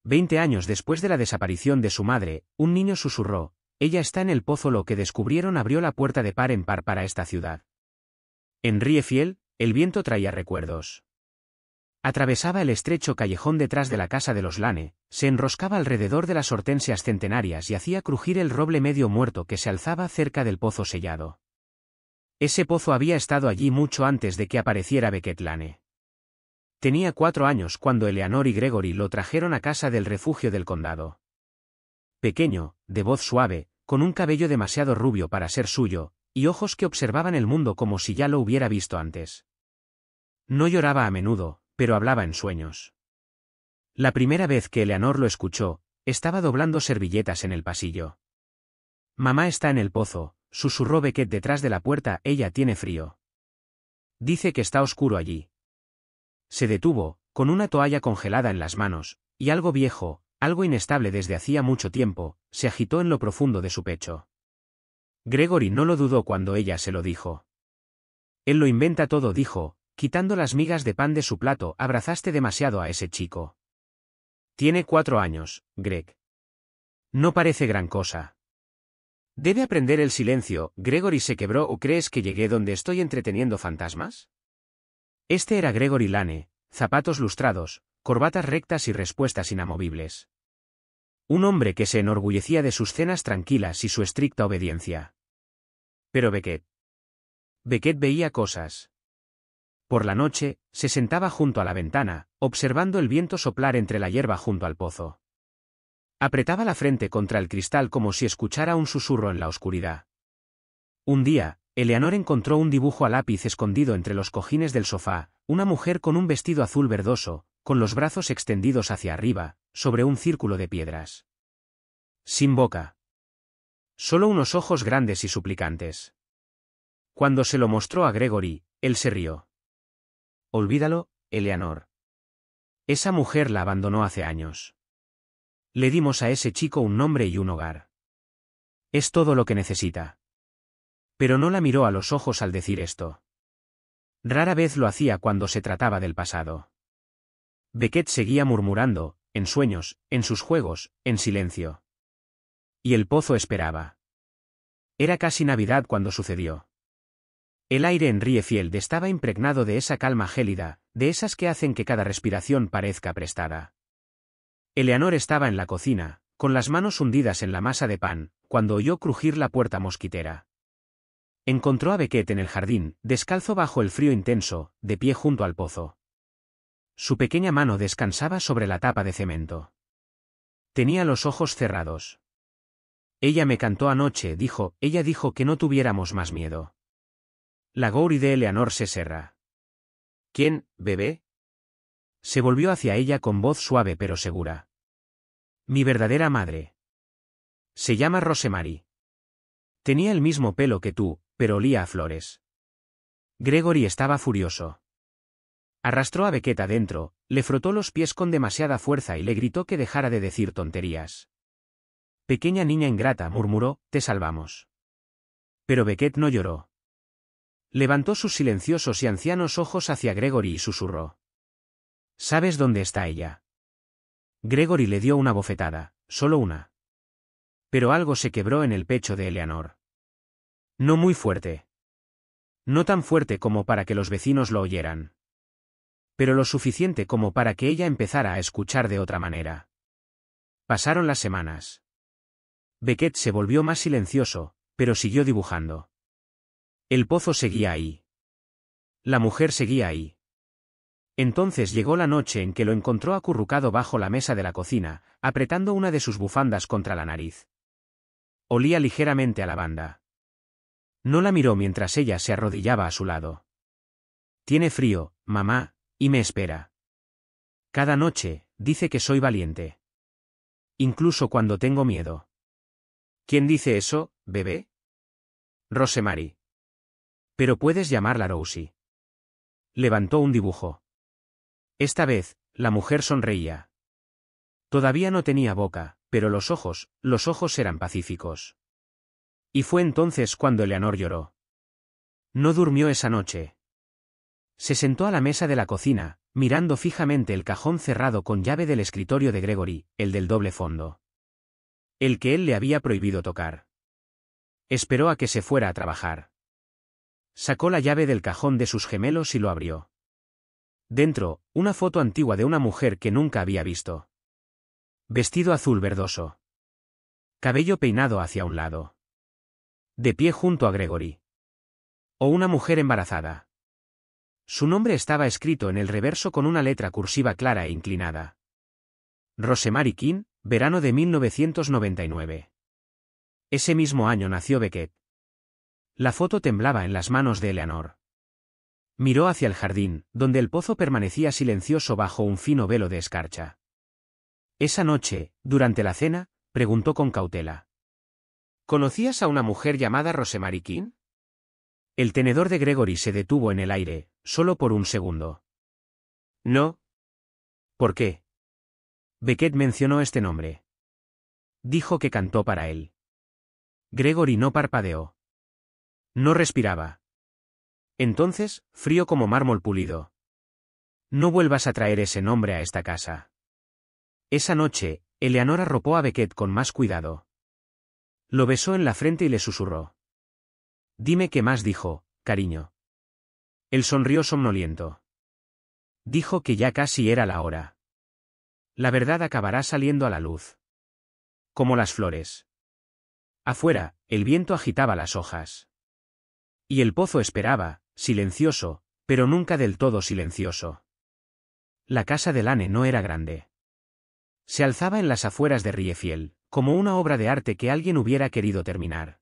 20 años después de la desaparición de su madre, un niño susurró, ella está en el pozo. Lo que descubrieron abrió la puerta de par en par para esta ciudad. En Riefiel, el viento traía recuerdos. Atravesaba el estrecho callejón detrás de la casa de los Lane, se enroscaba alrededor de las hortensias centenarias y hacía crujir el roble medio muerto que se alzaba cerca del pozo sellado. Ese pozo había estado allí mucho antes de que apareciera Beckett Lane. Tenía 4 años cuando Eleanor y Gregory lo trajeron a casa del refugio del condado. Pequeño, de voz suave, con un cabello demasiado rubio para ser suyo, y ojos que observaban el mundo como si ya lo hubiera visto antes. No lloraba a menudo, pero hablaba en sueños. La primera vez que Eleanor lo escuchó, estaba doblando servilletas en el pasillo. Mamá está en el pozo, susurró Beckett detrás de la puerta, ella tiene frío. Dice que está oscuro allí. Se detuvo, con una toalla congelada en las manos, y algo viejo, algo inestable desde hacía mucho tiempo, se agitó en lo profundo de su pecho. Gregory no lo dudó cuando ella se lo dijo. Él lo inventa todo, dijo, quitando las migas de pan de su plato. Abrazaste demasiado a ese chico. Tiene 4 años, Greg. No parece gran cosa. Debe aprender el silencio. Gregory se quebró. ¿O crees que llegué donde estoy entreteniendo fantasmas? Este era Gregory Lane, zapatos lustrados, corbatas rectas y respuestas inamovibles. Un hombre que se enorgullecía de sus cenas tranquilas y su estricta obediencia. Pero Beckett veía cosas. Por la noche, se sentaba junto a la ventana, observando el viento soplar entre la hierba junto al pozo. Apretaba la frente contra el cristal como si escuchara un susurro en la oscuridad. Un día, Eleanor encontró un dibujo a lápiz escondido entre los cojines del sofá, una mujer con un vestido azul verdoso, con los brazos extendidos hacia arriba, sobre un círculo de piedras. Sin boca. Solo unos ojos grandes y suplicantes. Cuando se lo mostró a Gregory, él se rió. Olvídalo, Eleanor. Esa mujer la abandonó hace años. Le dimos a ese chico un nombre y un hogar. Es todo lo que necesita. Pero no la miró a los ojos al decir esto. Rara vez lo hacía cuando se trataba del pasado. Beckett seguía murmurando, en sueños, en sus juegos, en silencio. Y el pozo esperaba. Era casi Navidad cuando sucedió. El aire en Riefield estaba impregnado de esa calma gélida, de esas que hacen que cada respiración parezca prestada. Eleanor estaba en la cocina, con las manos hundidas en la masa de pan, cuando oyó crujir la puerta mosquitera. Encontró a Beckett en el jardín, descalzo bajo el frío intenso, de pie junto al pozo. Su pequeña mano descansaba sobre la tapa de cemento. Tenía los ojos cerrados. Ella me cantó anoche, dijo, ella dijo que no tuviéramos más miedo. La Gowrie de Eleanor se cerró. ¿Quién, bebé? Se volvió hacia ella con voz suave pero segura. Mi verdadera madre. Se llama Rosemary. Tenía el mismo pelo que tú, pero olía a flores. Gregory estaba furioso. Arrastró a Beckett adentro, le frotó los pies con demasiada fuerza y le gritó que dejara de decir tonterías. Pequeña niña ingrata, murmuró, te salvamos. Pero Beckett no lloró. Levantó sus silenciosos y ancianos ojos hacia Gregory y susurró. ¿Sabes dónde está ella? Gregory le dio una bofetada, solo una. Pero algo se quebró en el pecho de Eleanor. No muy fuerte. No tan fuerte como para que los vecinos lo oyeran. Pero lo suficiente como para que ella empezara a escuchar de otra manera. Pasaron las semanas. Beckett se volvió más silencioso, pero siguió dibujando. El pozo seguía ahí. La mujer seguía ahí. Entonces llegó la noche en que lo encontró acurrucado bajo la mesa de la cocina, apretando una de sus bufandas contra la nariz. Olía ligeramente a lavanda. No la miró mientras ella se arrodillaba a su lado. Tiene frío, mamá, y me espera. Cada noche, dice que soy valiente. Incluso cuando tengo miedo. ¿Quién dice eso, bebé? Rosemary. Pero puedes llamarla Rosie. Levantó un dibujo. Esta vez, la mujer sonreía. Todavía no tenía boca, pero los ojos eran pacíficos. Y fue entonces cuando Eleanor lloró. No durmió esa noche. Se sentó a la mesa de la cocina, mirando fijamente el cajón cerrado con llave del escritorio de Gregory, el del doble fondo. El que él le había prohibido tocar. Esperó a que se fuera a trabajar. Sacó la llave del cajón de sus gemelos y lo abrió. Dentro, una foto antigua de una mujer que nunca había visto. Vestido azul verdoso. Cabello peinado hacia un lado. De pie junto a Gregory. O una mujer embarazada. Su nombre estaba escrito en el reverso con una letra cursiva clara e inclinada. Rosemary King, verano de 1999. Ese mismo año nació Beckett. La foto temblaba en las manos de Eleanor. Miró hacia el jardín, donde el pozo permanecía silencioso bajo un fino velo de escarcha. Esa noche, durante la cena, preguntó con cautela. ¿Conocías a una mujer llamada Rosemary King? El tenedor de Gregory se detuvo en el aire, solo por un segundo. No. ¿Por qué? Beckett mencionó este nombre. Dijo que cantó para él. Gregory no parpadeó. No respiraba. Entonces, frío como mármol pulido. No vuelvas a traer ese nombre a esta casa. Esa noche, Eleanor arropó a Beckett con más cuidado. Lo besó en la frente y le susurró. Dime qué más dijo, cariño. Él sonrió somnoliento. Dijo que ya casi era la hora. La verdad acabará saliendo a la luz. Como las flores. Afuera, el viento agitaba las hojas. Y el pozo esperaba, silencioso, pero nunca del todo silencioso. La casa de Lane no era grande. Se alzaba en las afueras de Riefield, como una obra de arte que alguien hubiera querido terminar.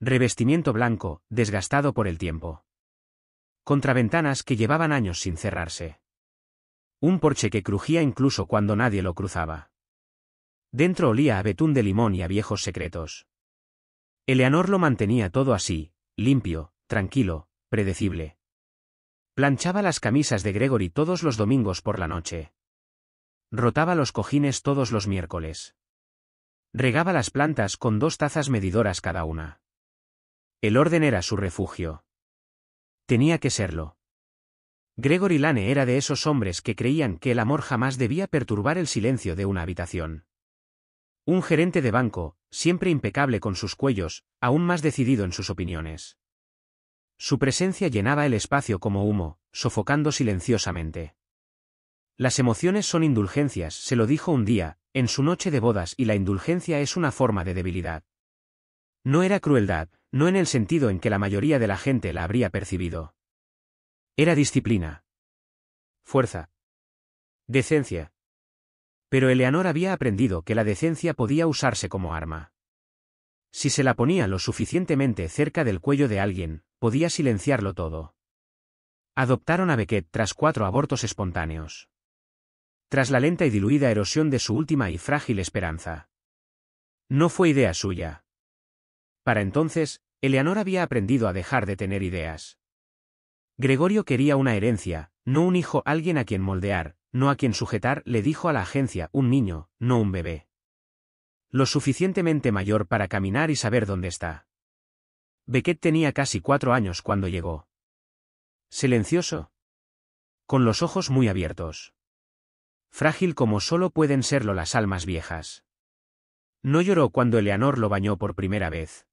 Revestimiento blanco, desgastado por el tiempo. Contraventanas que llevaban años sin cerrarse. Un porche que crujía incluso cuando nadie lo cruzaba. Dentro olía a betún de limón y a viejos secretos. Eleanor lo mantenía todo así, limpio, tranquilo, predecible. Planchaba las camisas de Gregory todos los domingos por la noche. Rotaba los cojines todos los miércoles. Regaba las plantas con 2 tazas medidoras cada una. El orden era su refugio. Tenía que serlo. Gregory Lane era de esos hombres que creían que el amor jamás debía perturbar el silencio de una habitación. Un gerente de banco, siempre impecable con sus cuellos, aún más decidido en sus opiniones. Su presencia llenaba el espacio como humo, sofocando silenciosamente. Las emociones son indulgencias, se lo dijo un día, en su noche de bodas, y la indulgencia es una forma de debilidad. No era crueldad, no en el sentido en que la mayoría de la gente la habría percibido. Era disciplina. Fuerza. Decencia. Pero Eleanor había aprendido que la decencia podía usarse como arma. Si se la ponía lo suficientemente cerca del cuello de alguien, podía silenciarlo todo. Adoptaron a Beckett tras 4 abortos espontáneos. Tras la lenta y diluida erosión de su última y frágil esperanza. No fue idea suya. Para entonces, Eleanor había aprendido a dejar de tener ideas. Gregorio quería una herencia, no un hijo, alguien a quien moldear, no a quien sujetar, le dijo a la agencia, un niño, no un bebé. Lo suficientemente mayor para caminar y saber dónde está. Beckett tenía casi 4 años cuando llegó. Silencioso. Con los ojos muy abiertos. Frágil como solo pueden serlo las almas viejas. No lloró cuando Eleanor lo bañó por primera vez.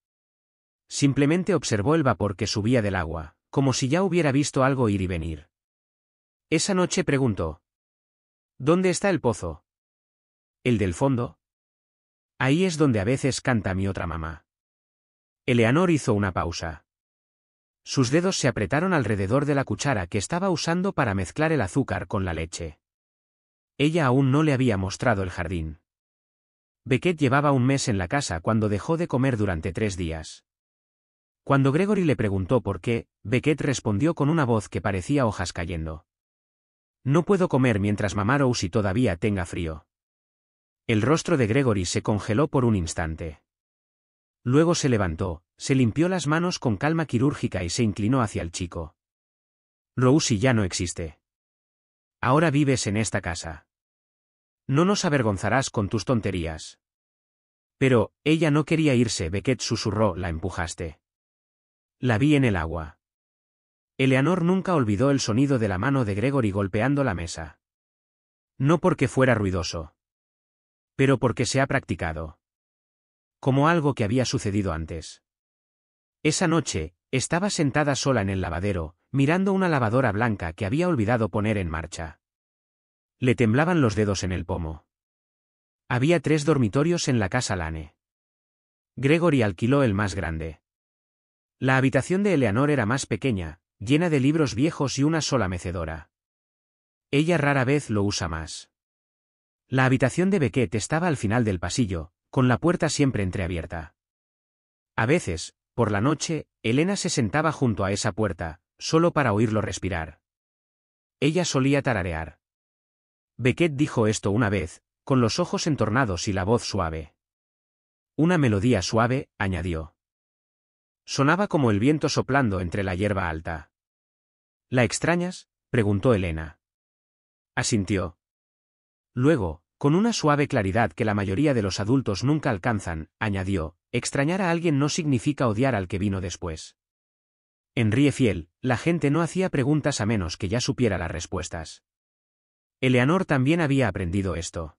Simplemente observó el vapor que subía del agua, como si ya hubiera visto algo ir y venir. Esa noche preguntó. ¿Dónde está el pozo? ¿El del fondo? Ahí es donde a veces canta mi otra mamá. Eleanor hizo una pausa. Sus dedos se apretaron alrededor de la cuchara que estaba usando para mezclar el azúcar con la leche. Ella aún no le había mostrado el jardín. Beckett llevaba un mes en la casa cuando dejó de comer durante 3 días. Cuando Gregory le preguntó por qué, Beckett respondió con una voz que parecía hojas cayendo. No puedo comer mientras mamá Rosie todavía tenga frío. El rostro de Gregory se congeló por un instante. Luego se levantó, se limpió las manos con calma quirúrgica y se inclinó hacia el chico. Rosie ya no existe. Ahora vives en esta casa. No nos avergonzarás con tus tonterías. Pero, ella no quería irse, Beckett susurró, la empujaste. La vi en el agua. Eleanor nunca olvidó el sonido de la mano de Gregory golpeando la mesa. No porque fuera ruidoso, pero porque se ha practicado. Como algo que había sucedido antes. Esa noche, estaba sentada sola en el lavadero, mirando una lavadora blanca que había olvidado poner en marcha. Le temblaban los dedos en el pomo. Había 3 dormitorios en la casa Lane. Gregory alquiló el más grande. La habitación de Eleanor era más pequeña, llena de libros viejos y una sola mecedora. Ella rara vez lo usa más. La habitación de Beckett estaba al final del pasillo, con la puerta siempre entreabierta. A veces, por la noche, Elena se sentaba junto a esa puerta, solo para oírlo respirar. Ella solía tararear. Beckett dijo esto una vez, con los ojos entornados y la voz suave. Una melodía suave, añadió. Sonaba como el viento soplando entre la hierba alta. ¿La extrañas?, preguntó Elena. Asintió. Luego, con una suave claridad que la mayoría de los adultos nunca alcanzan, añadió, extrañar a alguien no significa odiar al que vino después. En Riefiel, la gente no hacía preguntas a menos que ya supiera las respuestas. Eleanor también había aprendido esto.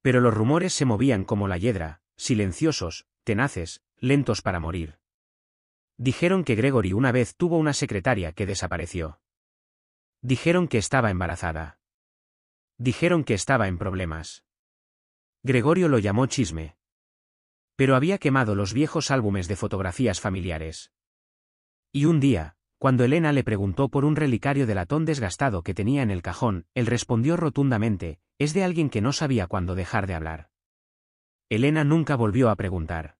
Pero los rumores se movían como la hiedra, silenciosos, tenaces, lentos para morir. Dijeron que Gregory una vez tuvo una secretaria que desapareció. Dijeron que estaba embarazada. Dijeron que estaba en problemas. Gregorio lo llamó chisme. Pero había quemado los viejos álbumes de fotografías familiares. Y un día, cuando Elena le preguntó por un relicario de latón desgastado que tenía en el cajón, él respondió rotundamente, es de alguien que no sabía cuándo dejar de hablar. Elena nunca volvió a preguntar.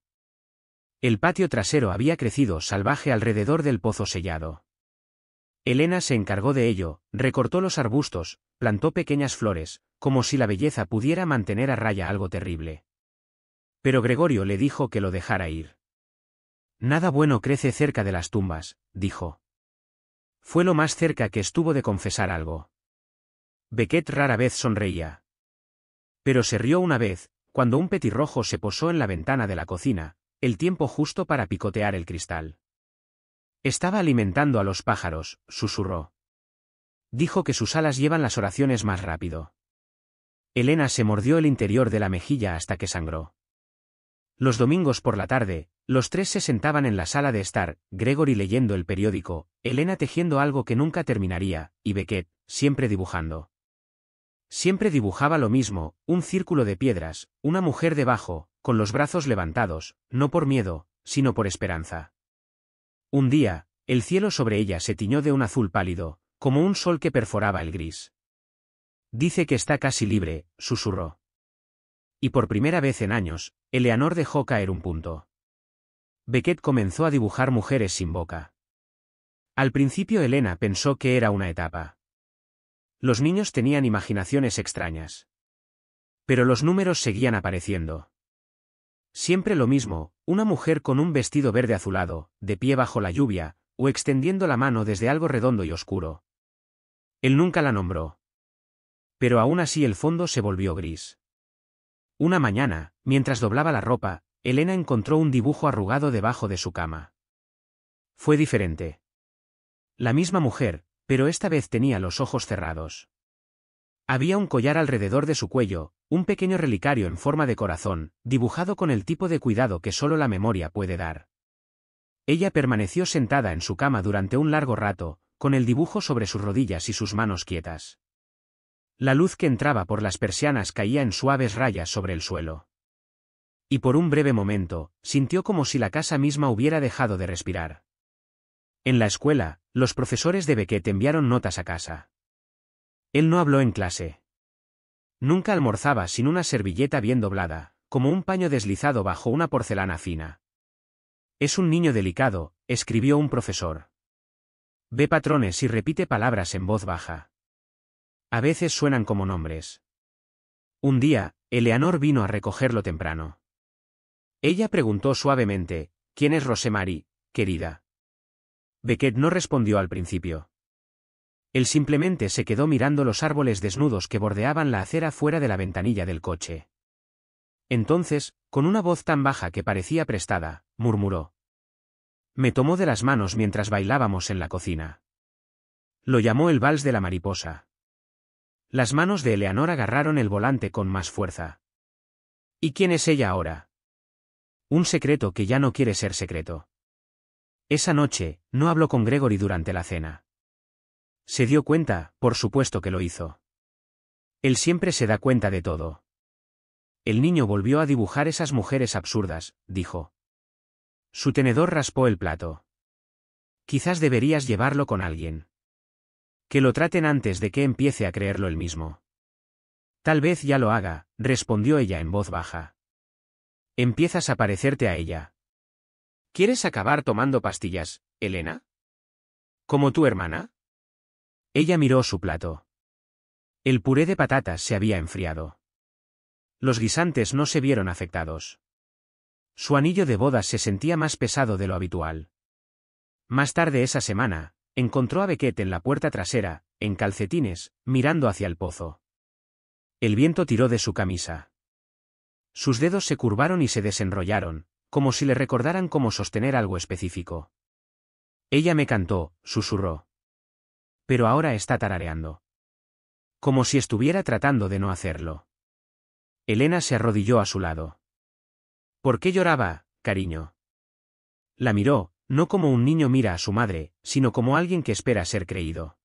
El patio trasero había crecido salvaje alrededor del pozo sellado. Elena se encargó de ello, recortó los arbustos, plantó pequeñas flores, como si la belleza pudiera mantener a raya algo terrible. Pero Gregorio le dijo que lo dejara ir. Nada bueno crece cerca de las tumbas, dijo. Fue lo más cerca que estuvo de confesar algo. Beckett rara vez sonreía. Pero se rió una vez, cuando un petirrojo se posó en la ventana de la cocina, el tiempo justo para picotear el cristal. Estaba alimentando a los pájaros, susurró. Dijo que sus alas llevan las oraciones más rápido. Elena se mordió el interior de la mejilla hasta que sangró. Los domingos por la tarde, los 3 se sentaban en la sala de estar, Gregory leyendo el periódico, Elena tejiendo algo que nunca terminaría, y Beckett, siempre dibujando. Siempre dibujaba lo mismo, un círculo de piedras, una mujer debajo, con los brazos levantados, no por miedo, sino por esperanza. Un día, el cielo sobre ella se tiñó de un azul pálido, como un sol que perforaba el gris. Dice que está casi libre, susurró. Y por primera vez en años, Eleanor dejó caer un punto. Beckett comenzó a dibujar mujeres sin boca. Al principio Elena pensó que era una etapa. Los niños tenían imaginaciones extrañas. Pero los números seguían apareciendo. Siempre lo mismo, una mujer con un vestido verde azulado, de pie bajo la lluvia, o extendiendo la mano desde algo redondo y oscuro. Él nunca la nombró. Pero aún así el fondo se volvió gris. Una mañana, mientras doblaba la ropa, Elena encontró un dibujo arrugado debajo de su cama. Fue diferente. La misma mujer, pero esta vez tenía los ojos cerrados. Había un collar alrededor de su cuello, un pequeño relicario en forma de corazón, dibujado con el tipo de cuidado que solo la memoria puede dar. Ella permaneció sentada en su cama durante un largo rato, con el dibujo sobre sus rodillas y sus manos quietas. La luz que entraba por las persianas caía en suaves rayas sobre el suelo. Y por un breve momento, sintió como si la casa misma hubiera dejado de respirar. En la escuela, los profesores de Beckett enviaron notas a casa. Él no habló en clase. Nunca almorzaba sin una servilleta bien doblada, como un paño deslizado bajo una porcelana fina. Es un niño delicado, escribió un profesor. Ve patrones y repite palabras en voz baja. A veces suenan como nombres. Un día, Eleanor vino a recogerlo temprano. Ella preguntó suavemente, ¿quién es Rosemary, querida? Beckett no respondió al principio. Él simplemente se quedó mirando los árboles desnudos que bordeaban la acera fuera de la ventanilla del coche. Entonces, con una voz tan baja que parecía prestada, murmuró. Me tomó de las manos mientras bailábamos en la cocina. Lo llamó el vals de la mariposa. Las manos de Eleanor agarraron el volante con más fuerza. ¿Y quién es ella ahora? Un secreto que ya no quiere ser secreto. Esa noche, no habló con Gregory durante la cena. Se dio cuenta, por supuesto que lo hizo. Él siempre se da cuenta de todo. El niño volvió a dibujar esas mujeres absurdas, dijo. Su tenedor raspó el plato. Quizás deberías llevarlo con alguien. Que lo traten antes de que empiece a creerlo él mismo. Tal vez ya lo haga, respondió ella en voz baja. Empiezas a parecerte a ella. ¿Quieres acabar tomando pastillas, Elena? ¿Como tu hermana? Ella miró su plato. El puré de patatas se había enfriado. Los guisantes no se vieron afectados. Su anillo de bodas se sentía más pesado de lo habitual. Más tarde esa semana, encontró a Beckett en la puerta trasera, en calcetines, mirando hacia el pozo. El viento tiró de su camisa. Sus dedos se curvaron y se desenrollaron, como si le recordaran cómo sostener algo específico. Ella me cantó, susurró. Pero ahora está tarareando. Como si estuviera tratando de no hacerlo. Elena se arrodilló a su lado. ¿Por qué lloraba, cariño? La miró, no como un niño mira a su madre, sino como alguien que espera ser creído.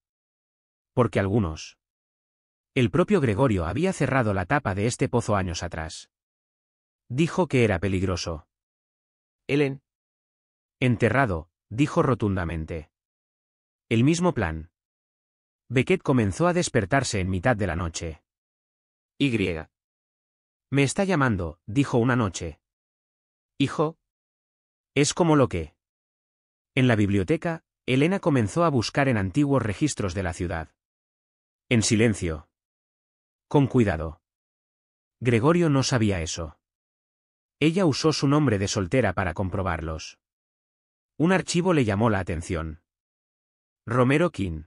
Porque algunos. El propio Gregorio había cerrado la tapa de este pozo años atrás. Dijo que era peligroso. Ellen. Enterrado, dijo rotundamente. El mismo plan. Beckett comenzó a despertarse en mitad de la noche. Y. Me está llamando, dijo una noche. Hijo. Es como lo que. En la biblioteca, Elena comenzó a buscar en antiguos registros de la ciudad. En silencio. Con cuidado. Gregorio no sabía eso. Ella usó su nombre de soltera para comprobarlos. Un archivo le llamó la atención. Romero King.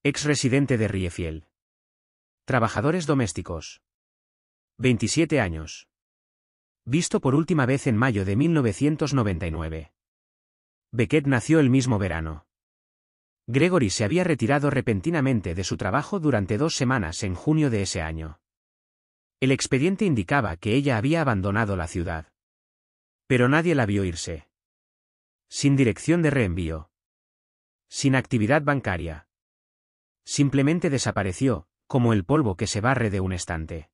Ex residente de Riefield. Trabajadores domésticos. 27 años. Visto por última vez en mayo de 1999. Beckett nació el mismo verano. Gregory se había retirado repentinamente de su trabajo durante 2 semanas en junio de ese año. El expediente indicaba que ella había abandonado la ciudad. Pero nadie la vio irse. Sin dirección de reenvío. Sin actividad bancaria. Simplemente desapareció, como el polvo que se barre de un estante.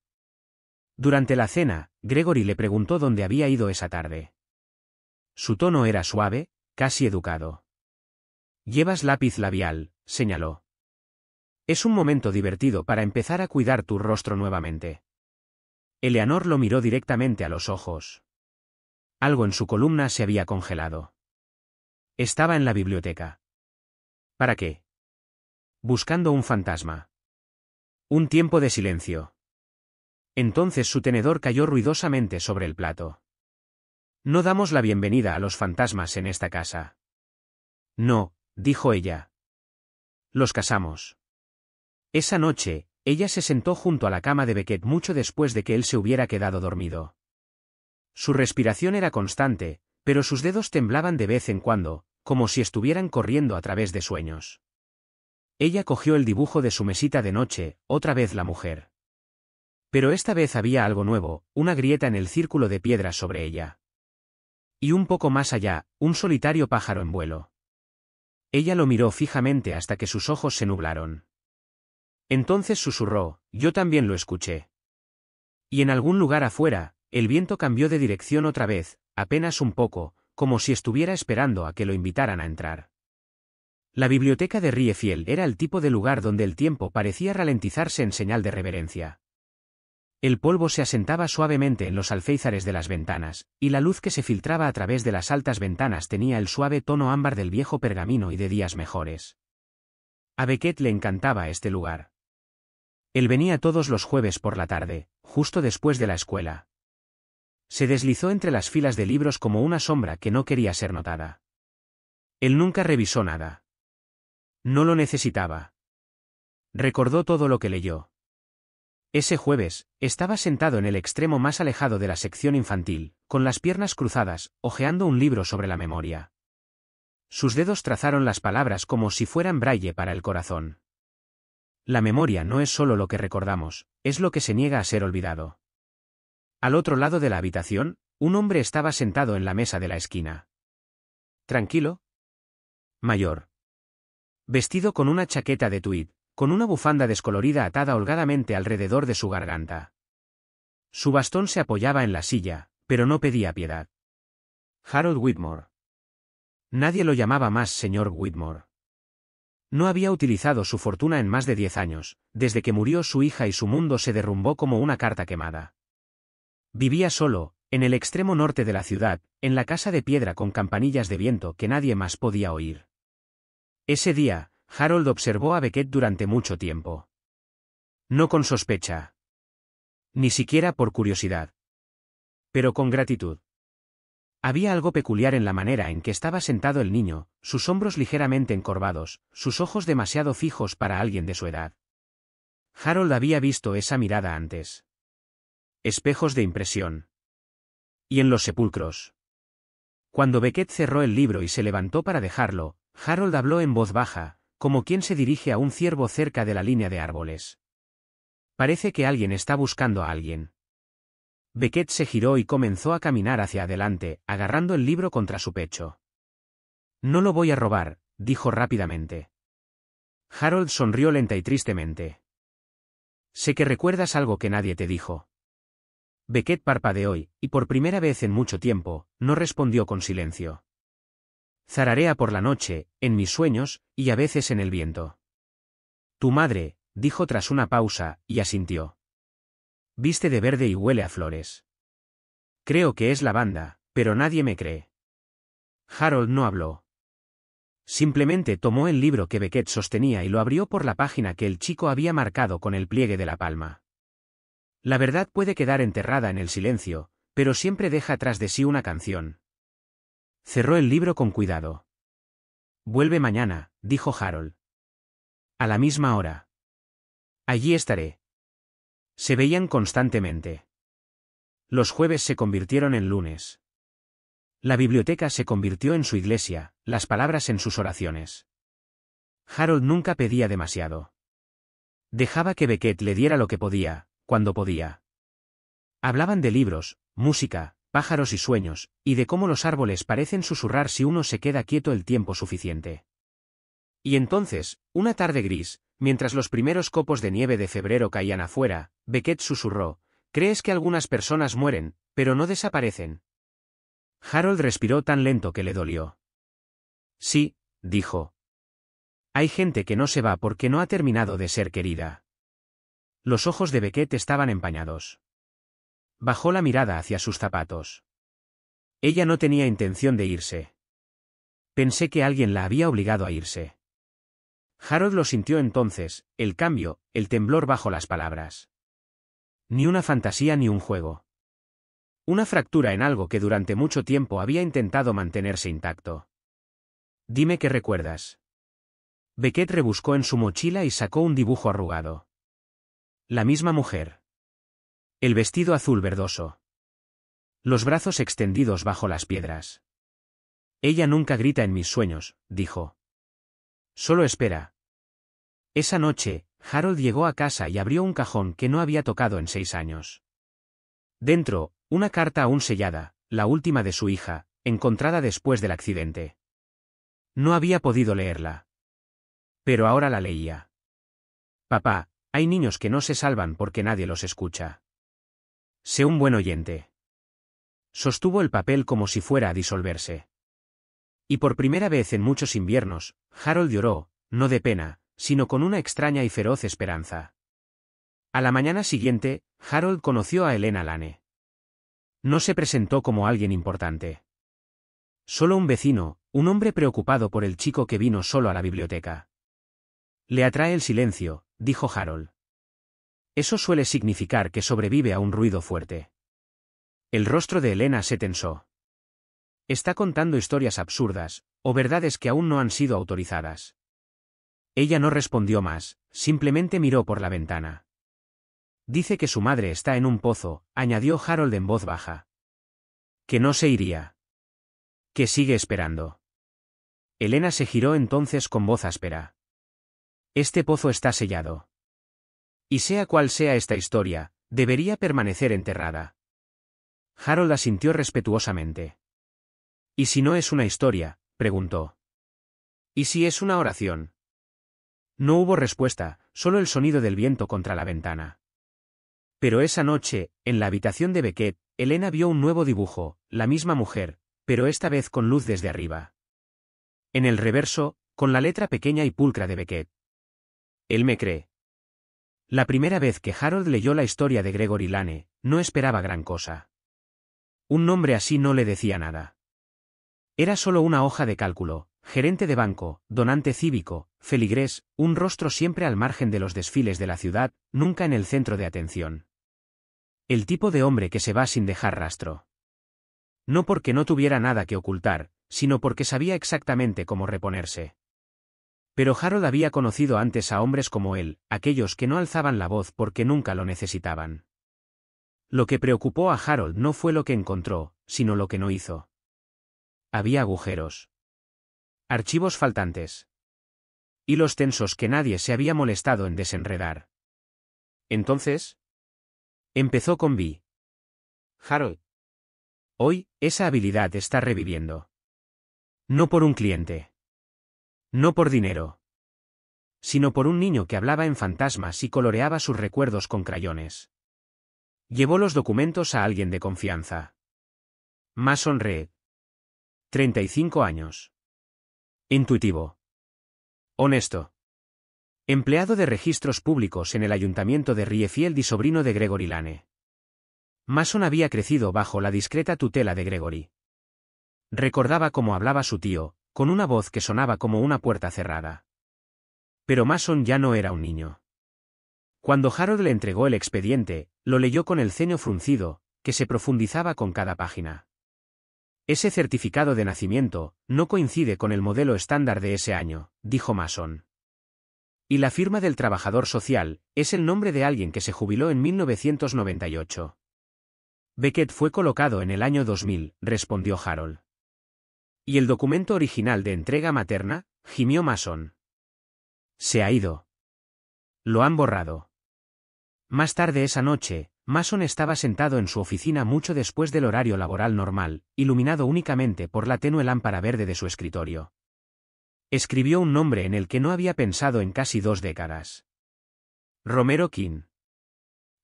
Durante la cena, Gregory le preguntó dónde había ido esa tarde. Su tono era suave, casi educado. Llevas lápiz labial, señaló. Es un momento divertido para empezar a cuidar tu rostro nuevamente. Eleanor lo miró directamente a los ojos. Algo en su columna se había congelado. Estaba en la biblioteca. ¿Para qué? Buscando un fantasma. Un tiempo de silencio. Entonces su tenedor cayó ruidosamente sobre el plato. No damos la bienvenida a los fantasmas en esta casa. No, dijo ella. Los casamos. Esa noche, ella se sentó junto a la cama de Beckett mucho después de que él se hubiera quedado dormido. Su respiración era constante, pero sus dedos temblaban de vez en cuando, como si estuvieran corriendo a través de sueños. Ella cogió el dibujo de su mesita de noche, otra vez la mujer. Pero esta vez había algo nuevo, una grieta en el círculo de piedras sobre ella. Y un poco más allá, un solitario pájaro en vuelo. Ella lo miró fijamente hasta que sus ojos se nublaron. Entonces susurró, yo también lo escuché. Y en algún lugar afuera, el viento cambió de dirección otra vez, apenas un poco, como si estuviera esperando a que lo invitaran a entrar. La biblioteca de Riefield era el tipo de lugar donde el tiempo parecía ralentizarse en señal de reverencia. El polvo se asentaba suavemente en los alféizares de las ventanas, y la luz que se filtraba a través de las altas ventanas tenía el suave tono ámbar del viejo pergamino y de días mejores. A Beckett le encantaba este lugar. Él venía todos los jueves por la tarde, justo después de la escuela. Se deslizó entre las filas de libros como una sombra que no quería ser notada. Él nunca revisó nada. No lo necesitaba. Recordó todo lo que leyó. Ese jueves, estaba sentado en el extremo más alejado de la sección infantil, con las piernas cruzadas, hojeando un libro sobre la memoria. Sus dedos trazaron las palabras como si fueran braille para el corazón. La memoria no es solo lo que recordamos, es lo que se niega a ser olvidado. Al otro lado de la habitación, un hombre estaba sentado en la mesa de la esquina. ¿Tranquilo? Mayor. Vestido con una chaqueta de tweed, con una bufanda descolorida atada holgadamente alrededor de su garganta. Su bastón se apoyaba en la silla, pero no pedía piedad. Harold Whitmore. Nadie lo llamaba más señor Whitmore. No había utilizado su fortuna en más de 10 años, desde que murió su hija y su mundo se derrumbó como una carta quemada. Vivía solo, en el extremo norte de la ciudad, en la casa de piedra con campanillas de viento que nadie más podía oír. Ese día, Harold observó a Beckett durante mucho tiempo. No con sospecha. Ni siquiera por curiosidad. Pero con gratitud. Había algo peculiar en la manera en que estaba sentado el niño, sus hombros ligeramente encorvados, sus ojos demasiado fijos para alguien de su edad. Harold había visto esa mirada antes. Espejos de impresión. Y en los sepulcros. Cuando Beckett cerró el libro y se levantó para dejarlo, Harold habló en voz baja, como quien se dirige a un ciervo cerca de la línea de árboles. Parece que alguien está buscando a alguien. Beckett se giró y comenzó a caminar hacia adelante, agarrando el libro contra su pecho. No lo voy a robar, dijo rápidamente. Harold sonrió lenta y tristemente. Sé que recuerdas algo que nadie te dijo. Beckett parpadeó y por primera vez en mucho tiempo, no respondió con silencio. Zararea por la noche, en mis sueños, y a veces en el viento. Tu madre, dijo tras una pausa, y asintió. Viste de verde y huele a flores. Creo que es lavanda, pero nadie me cree. Harold no habló. Simplemente tomó el libro que Beckett sostenía y lo abrió por la página que el chico había marcado con el pliegue de la palma. La verdad puede quedar enterrada en el silencio, pero siempre deja tras de sí una canción. Cerró el libro con cuidado. Vuelve mañana, dijo Harold. A la misma hora. Allí estaré. Se veían constantemente. Los jueves se convirtieron en lunes. La biblioteca se convirtió en su iglesia, las palabras en sus oraciones. Harold nunca pedía demasiado. Dejaba que Beckett le diera lo que podía, cuando podía. Hablaban de libros, música, pájaros y sueños, y de cómo los árboles parecen susurrar si uno se queda quieto el tiempo suficiente. Y entonces, una tarde gris, mientras los primeros copos de nieve de febrero caían afuera, Beckett susurró, «¿Crees que algunas personas mueren, pero no desaparecen?» Harold respiró tan lento que le dolió. Sí, dijo. Hay gente que no se va porque no ha terminado de ser querida. Los ojos de Beckett estaban empañados. Bajó la mirada hacia sus zapatos. Ella no tenía intención de irse. Pensé que alguien la había obligado a irse. Harold lo sintió entonces, el cambio, el temblor bajo las palabras. Ni una fantasía ni un juego. Una fractura en algo que durante mucho tiempo había intentado mantenerse intacto. Dime qué recuerdas. Beckett rebuscó en su mochila y sacó un dibujo arrugado. La misma mujer. El vestido azul verdoso. Los brazos extendidos bajo las piedras. Ella nunca grita en mis sueños, dijo. Solo espera. Esa noche, Harold llegó a casa y abrió un cajón que no había tocado en 6 años. Dentro, una carta aún sellada, la última de su hija, encontrada después del accidente. No había podido leerla. Pero ahora la leía. Papá, hay niños que no se salvan porque nadie los escucha. Sé un buen oyente. Sostuvo el papel como si fuera a disolverse. Y por primera vez en muchos inviernos, Harold lloró, no de pena, sino con una extraña y feroz esperanza. A la mañana siguiente, Harold conoció a Helena Lane. No se presentó como alguien importante. Solo un vecino, un hombre preocupado por el chico que vino solo a la biblioteca. Le atrae el silencio, dijo Harold. Eso suele significar que sobrevive a un ruido fuerte. El rostro de Helena se tensó. Está contando historias absurdas, o verdades que aún no han sido autorizadas. Ella no respondió más, simplemente miró por la ventana. Dice que su madre está en un pozo, añadió Harold en voz baja. Que no se iría. Que sigue esperando. Elena se giró entonces con voz áspera. Este pozo está sellado. Y sea cual sea esta historia, debería permanecer enterrada. Harold asintió respetuosamente. ¿Y si no es una historia?, preguntó. ¿Y si es una oración? No hubo respuesta, solo el sonido del viento contra la ventana. Pero esa noche, en la habitación de Beckett, Elena vio un nuevo dibujo, la misma mujer, pero esta vez con luz desde arriba. En el reverso, con la letra pequeña y pulcra de Beckett. Él me cree. La primera vez que Harold leyó la historia de Gregory Lane, no esperaba gran cosa. Un nombre así no le decía nada. Era solo una hoja de cálculo, gerente de banco, donante cívico, feligrés, un rostro siempre al margen de los desfiles de la ciudad, nunca en el centro de atención. El tipo de hombre que se va sin dejar rastro. No porque no tuviera nada que ocultar, sino porque sabía exactamente cómo reponerse. Pero Harold había conocido antes a hombres como él, aquellos que no alzaban la voz porque nunca lo necesitaban. Lo que preocupó a Harold no fue lo que encontró, sino lo que no hizo. Había agujeros. Archivos faltantes. Hilos tensos que nadie se había molestado en desenredar. Entonces, empezó con B. Harold. Hoy, esa habilidad está reviviendo. No por un cliente. No por dinero. Sino por un niño que hablaba en fantasmas y coloreaba sus recuerdos con crayones. Llevó los documentos a alguien de confianza. Mason Reed. 35 años. Intuitivo. Honesto. Empleado de registros públicos en el ayuntamiento de Riefield y sobrino de Gregory Lane. Mason había crecido bajo la discreta tutela de Gregory. Recordaba cómo hablaba su tío, con una voz que sonaba como una puerta cerrada. Pero Mason ya no era un niño. Cuando Harold le entregó el expediente, lo leyó con el ceño fruncido, que se profundizaba con cada página. Ese certificado de nacimiento no coincide con el modelo estándar de ese año, dijo Mason. Y la firma del trabajador social es el nombre de alguien que se jubiló en 1998. Beckett fue colocado en el año 2000, respondió Harold. ¿Y el documento original de entrega materna?, gimió Mason. Se ha ido. Lo han borrado. Más tarde esa noche, Mason estaba sentado en su oficina mucho después del horario laboral normal, iluminado únicamente por la tenue lámpara verde de su escritorio. Escribió un nombre en el que no había pensado en casi 2 décadas. Romero King.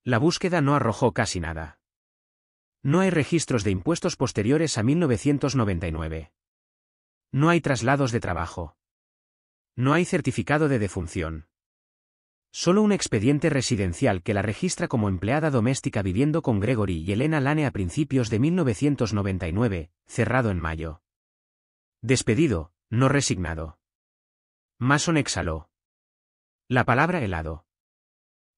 La búsqueda no arrojó casi nada. No hay registros de impuestos posteriores a 1999. No hay traslados de trabajo. No hay certificado de defunción. Solo un expediente residencial que la registra como empleada doméstica viviendo con Gregory y Elena Lane a principios de 1999, cerrado en mayo. Despedido, no resignado. Mason exhaló. La palabra helado.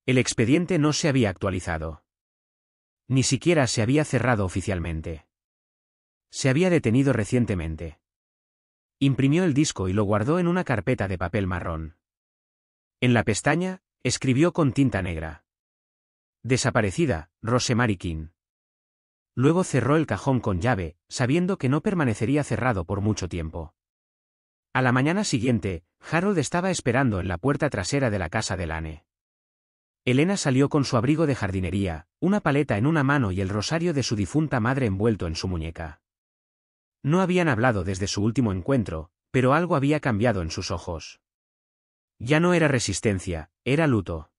El expediente no se había actualizado. Ni siquiera se había cerrado oficialmente. Se había detenido recientemente. Imprimió el disco y lo guardó en una carpeta de papel marrón. En la pestaña, escribió con tinta negra. Desaparecida, Rosemary King. Luego cerró el cajón con llave, sabiendo que no permanecería cerrado por mucho tiempo. A la mañana siguiente, Harold estaba esperando en la puerta trasera de la casa de Lane. Elena salió con su abrigo de jardinería, una paleta en una mano y el rosario de su difunta madre envuelto en su muñeca. No habían hablado desde su último encuentro, pero algo había cambiado en sus ojos. Ya no era resistencia, era luto.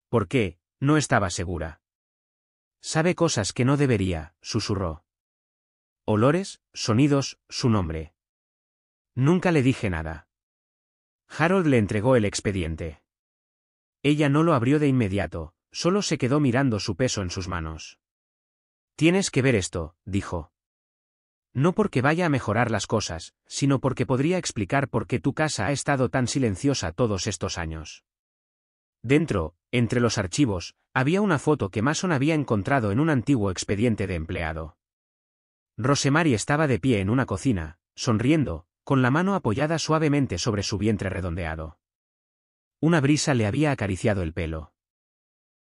¿Por qué? No estaba segura. Sabe cosas que no debería, susurró. Olores, sonidos, su nombre. Nunca le dije nada. Harold le entregó el expediente. Ella no lo abrió de inmediato, solo se quedó mirando su peso en sus manos. Tienes que ver esto, dijo. No porque vaya a mejorar las cosas, sino porque podría explicar por qué tu casa ha estado tan silenciosa todos estos años. Dentro, entre los archivos, había una foto que Mason había encontrado en un antiguo expediente de empleado. Rosemary estaba de pie en una cocina, sonriendo, con la mano apoyada suavemente sobre su vientre redondeado. Una brisa le había acariciado el pelo.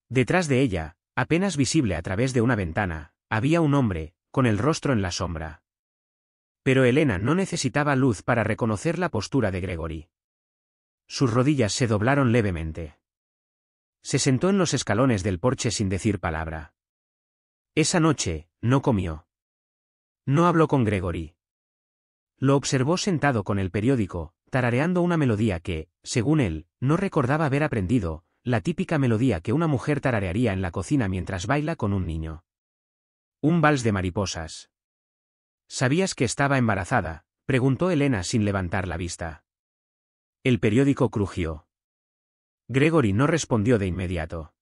Detrás de ella, apenas visible a través de una ventana, había un hombre, con el rostro en la sombra. Pero Elena no necesitaba luz para reconocer la postura de Gregory. Sus rodillas se doblaron levemente. Se sentó en los escalones del porche sin decir palabra. Esa noche, no comió. No habló con Gregory. Lo observó sentado con el periódico, tarareando una melodía que, según él, no recordaba haber aprendido, la típica melodía que una mujer tararearía en la cocina mientras baila con un niño. Un vals de mariposas. ¿Sabías que estaba embarazada?, preguntó Elena sin levantar la vista. El periódico crujió. Gregory no respondió de inmediato.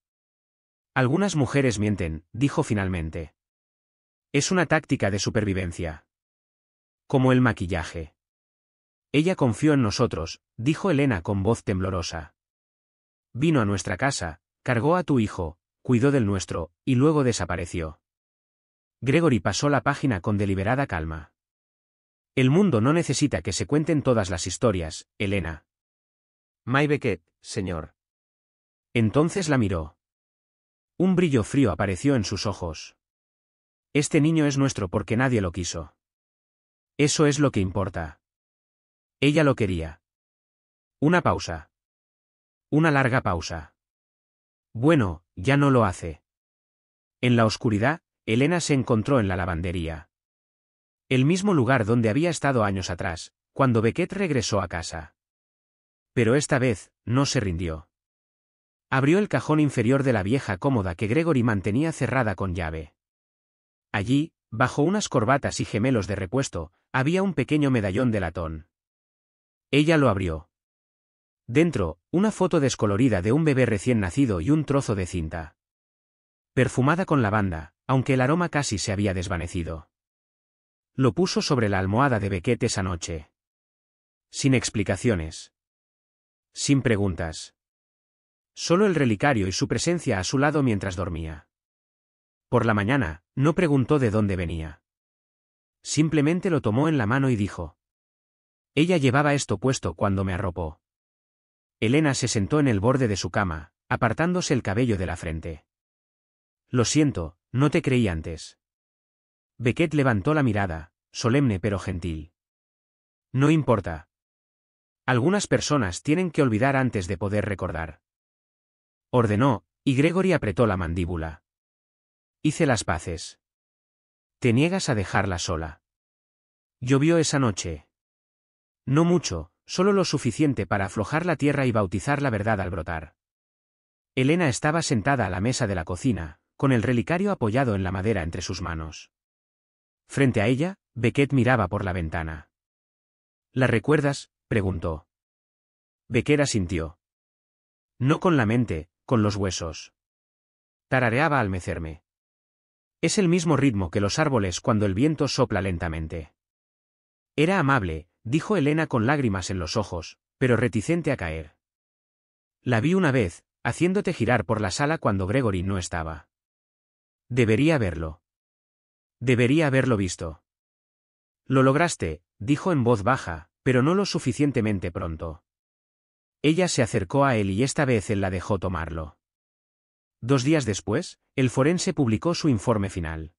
Algunas mujeres mienten, dijo finalmente. Es una táctica de supervivencia. Como el maquillaje. Ella confió en nosotros, dijo Elena con voz temblorosa. Vino a nuestra casa, cargó a tu hijo, cuidó del nuestro, y luego desapareció. Gregory pasó la página con deliberada calma. El mundo no necesita que se cuenten todas las historias, Elena. May Beckett, señor. Entonces la miró. Un brillo frío apareció en sus ojos. Este niño es nuestro porque nadie lo quiso. Eso es lo que importa. Ella lo quería. Una pausa. Una larga pausa. Bueno, ya no lo hace. En la oscuridad, Elena se encontró en la lavandería. El mismo lugar donde había estado años atrás, cuando Beckett regresó a casa. Pero esta vez, no se rindió. Abrió el cajón inferior de la vieja cómoda que Gregory mantenía cerrada con llave. Allí, bajo unas corbatas y gemelos de repuesto, había un pequeño medallón de latón. Ella lo abrió. Dentro, una foto descolorida de un bebé recién nacido y un trozo de cinta. Perfumada con lavanda, aunque el aroma casi se había desvanecido. Lo puso sobre la almohada de Beckett esa noche. Sin explicaciones. Sin preguntas. Solo el relicario y su presencia a su lado mientras dormía. Por la mañana, no preguntó de dónde venía. Simplemente lo tomó en la mano y dijo. Ella llevaba esto puesto cuando me arropó. Elena se sentó en el borde de su cama, apartándose el cabello de la frente. Lo siento, no te creí antes. Beckett levantó la mirada, solemne pero gentil. No importa. Algunas personas tienen que olvidar antes de poder recordar. Ordenó, y Gregory apretó la mandíbula. Hice las paces. ¿Te niegas a dejarla sola? Llovió esa noche. No mucho, solo lo suficiente para aflojar la tierra y bautizar la verdad al brotar. Elena estaba sentada a la mesa de la cocina, con el relicario apoyado en la madera entre sus manos. Frente a ella, Beckett miraba por la ventana. ¿La recuerdas?, preguntó. Beckett asintió. No con la mente, con los huesos. Tarareaba al mecerme. Es el mismo ritmo que los árboles cuando el viento sopla lentamente. Era amable, dijo Elena con lágrimas en los ojos, pero reticente a caer. La vi una vez, haciéndote girar por la sala cuando Gregory no estaba. Debería verlo. Debería haberlo visto. Lo lograste, dijo en voz baja, pero no lo suficientemente pronto. Ella se acercó a él y esta vez él la dejó tomarlo. 2 días después, el forense publicó su informe final.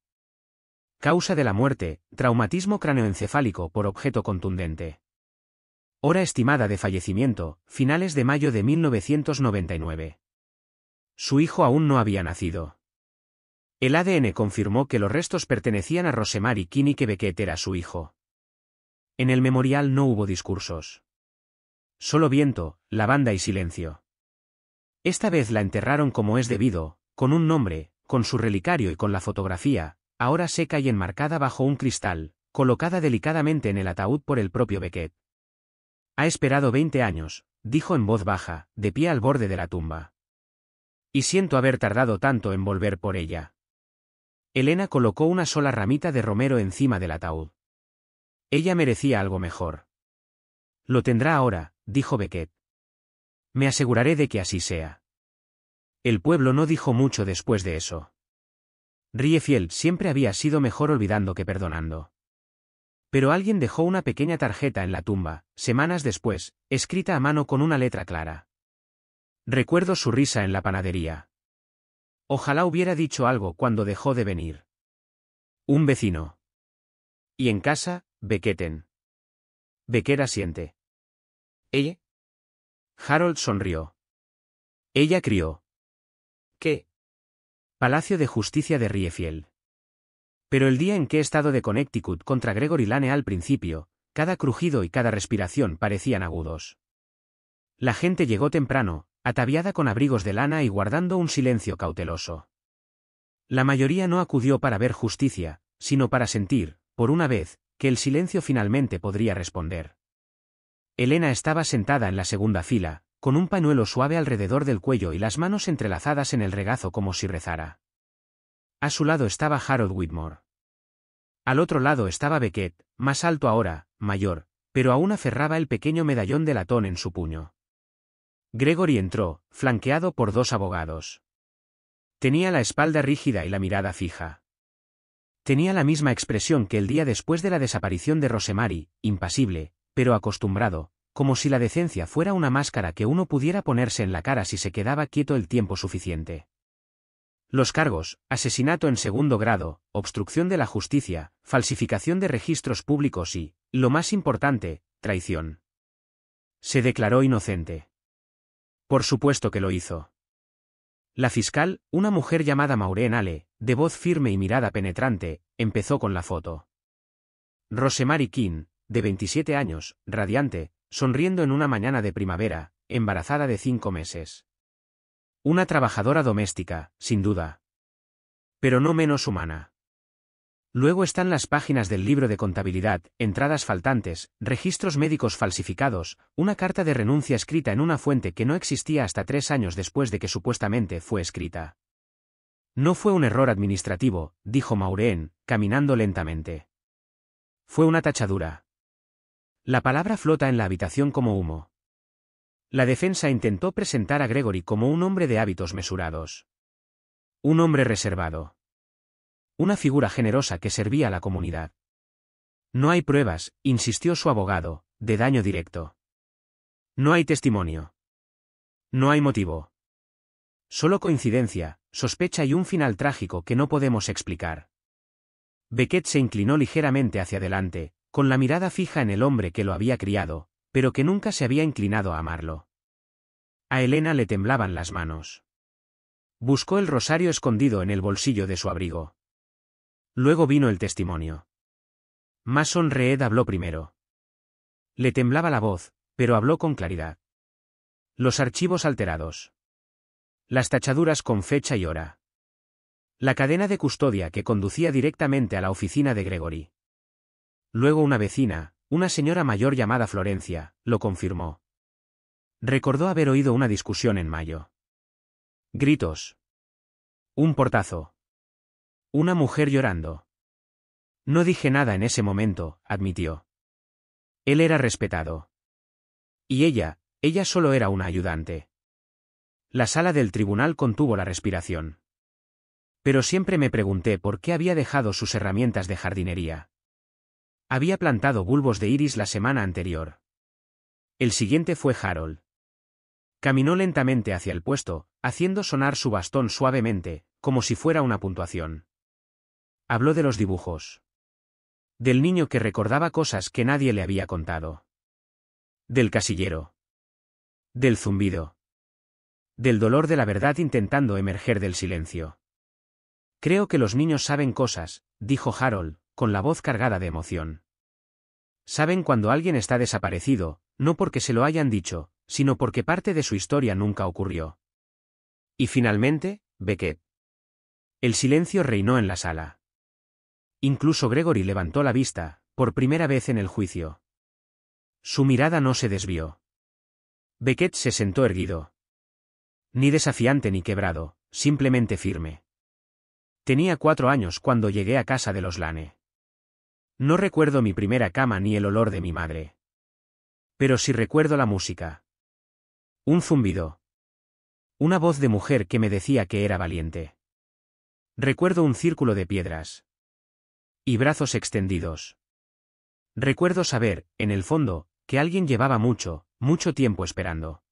Causa de la muerte, traumatismo cráneoencefálico por objeto contundente. Hora estimada de fallecimiento, finales de mayo de 1999. Su hijo aún no había nacido. El ADN confirmó que los restos pertenecían a Rosemary Kinney, que Beckett era su hijo. En el memorial no hubo discursos. Solo viento, lavanda y silencio. Esta vez la enterraron como es debido, con un nombre, con su relicario y con la fotografía, ahora seca y enmarcada bajo un cristal, colocada delicadamente en el ataúd por el propio Beckett. Ha esperado 20 años, dijo en voz baja, de pie al borde de la tumba. Y siento haber tardado tanto en volver por ella. Elena colocó una sola ramita de romero encima del ataúd. Ella merecía algo mejor. Lo tendrá ahora, dijo Beckett. Me aseguraré de que así sea. El pueblo no dijo mucho después de eso. Riefield siempre había sido mejor olvidando que perdonando. Pero alguien dejó una pequeña tarjeta en la tumba, semanas después, escrita a mano con una letra clara. Recuerdo su risa en la panadería. Ojalá hubiera dicho algo cuando dejó de venir. Un vecino. Y en casa, Beckett. Becker asiente. ¿Ella? Harold sonrió. Ella crió. ¿Qué? Palacio de Justicia de Riefield. Pero el día en que he estado de Connecticut contra Gregory Lane al principio, cada crujido y cada respiración parecían agudos. La gente llegó temprano, ataviada con abrigos de lana y guardando un silencio cauteloso. La mayoría no acudió para ver justicia, sino para sentir, por una vez, que el silencio finalmente podría responder. Elena estaba sentada en la segunda fila, con un pañuelo suave alrededor del cuello y las manos entrelazadas en el regazo como si rezara. A su lado estaba Harold Whitmore. Al otro lado estaba Beckett, más alto ahora, mayor, pero aún aferraba el pequeño medallón de latón en su puño. Gregory entró, flanqueado por dos abogados. Tenía la espalda rígida y la mirada fija. Tenía la misma expresión que el día después de la desaparición de Rosemary, impasible, pero acostumbrado, como si la decencia fuera una máscara que uno pudiera ponerse en la cara si se quedaba quieto el tiempo suficiente. Los cargos: asesinato en segundo grado, obstrucción de la justicia, falsificación de registros públicos y, lo más importante, traición. Se declaró inocente. Por supuesto que lo hizo. La fiscal, una mujer llamada Maureen Ale, de voz firme y mirada penetrante, empezó con la foto. Rosemary King, de 27 años, radiante, sonriendo en una mañana de primavera, embarazada de 5 meses. Una trabajadora doméstica, sin duda. Pero no menos humana. Luego están las páginas del libro de contabilidad, entradas faltantes, registros médicos falsificados, una carta de renuncia escrita en una fuente que no existía hasta 3 años después de que supuestamente fue escrita. No fue un error administrativo, dijo Maureen, caminando lentamente. Fue una tachadura. La palabra flota en la habitación como humo. La defensa intentó presentar a Gregory como un hombre de hábitos mesurados. Un hombre reservado. Una figura generosa que servía a la comunidad. No hay pruebas, insistió su abogado, de daño directo. No hay testimonio. No hay motivo. Solo coincidencia, sospecha y un final trágico que no podemos explicar. Beckett se inclinó ligeramente hacia adelante, con la mirada fija en el hombre que lo había criado, pero que nunca se había inclinado a amarlo. A Elena le temblaban las manos. Buscó el rosario escondido en el bolsillo de su abrigo. Luego vino el testimonio. Mason Reed habló primero. Le temblaba la voz, pero habló con claridad. Los archivos alterados. Las tachaduras con fecha y hora. La cadena de custodia que conducía directamente a la oficina de Gregory. Luego una vecina, una señora mayor llamada Florencia, lo confirmó. Recordó haber oído una discusión en mayo. Gritos. Un portazo. Una mujer llorando. No dije nada en ese momento, admitió. Él era respetado. Y ella solo era una ayudante. La sala del tribunal contuvo la respiración. Pero siempre me pregunté por qué había dejado sus herramientas de jardinería. Había plantado bulbos de iris la semana anterior. El siguiente fue Harold. Caminó lentamente hacia el puesto, haciendo sonar su bastón suavemente, como si fuera una puntuación. Habló de los dibujos. Del niño que recordaba cosas que nadie le había contado. Del casillero. Del zumbido. Del dolor de la verdad intentando emerger del silencio. Creo que los niños saben cosas, dijo Harold, con la voz cargada de emoción. Saben cuando alguien está desaparecido, no porque se lo hayan dicho, sino porque parte de su historia nunca ocurrió. Y finalmente, Beckett. El silencio reinó en la sala. Incluso Gregory levantó la vista, por primera vez en el juicio. Su mirada no se desvió. Beckett se sentó erguido. Ni desafiante ni quebrado, simplemente firme. Tenía 4 años cuando llegué a casa de los Lane. No recuerdo mi primera cama ni el olor de mi madre. Pero sí recuerdo la música. Un zumbido. Una voz de mujer que me decía que era valiente. Recuerdo un círculo de piedras. Y brazos extendidos. Recuerdo saber, en el fondo, que alguien llevaba mucho, mucho tiempo esperando.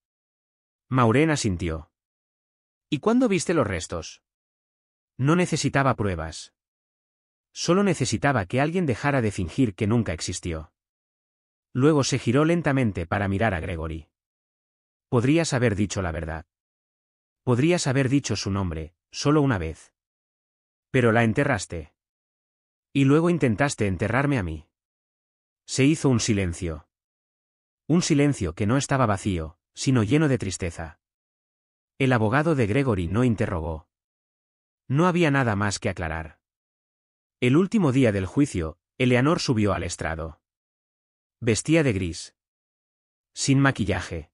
Maureen asintió. ¿Y cuándo viste los restos? No necesitaba pruebas. Solo necesitaba que alguien dejara de fingir que nunca existió. Luego se giró lentamente para mirar a Gregory. Podrías haber dicho la verdad. Podrías haber dicho su nombre, solo una vez. Pero la enterraste. Y luego intentaste enterrarme a mí. Se hizo un silencio. Un silencio que no estaba vacío, sino lleno de tristeza. El abogado de Gregory no interrogó. No había nada más que aclarar. El último día del juicio, Eleanor subió al estrado. Vestía de gris. Sin maquillaje.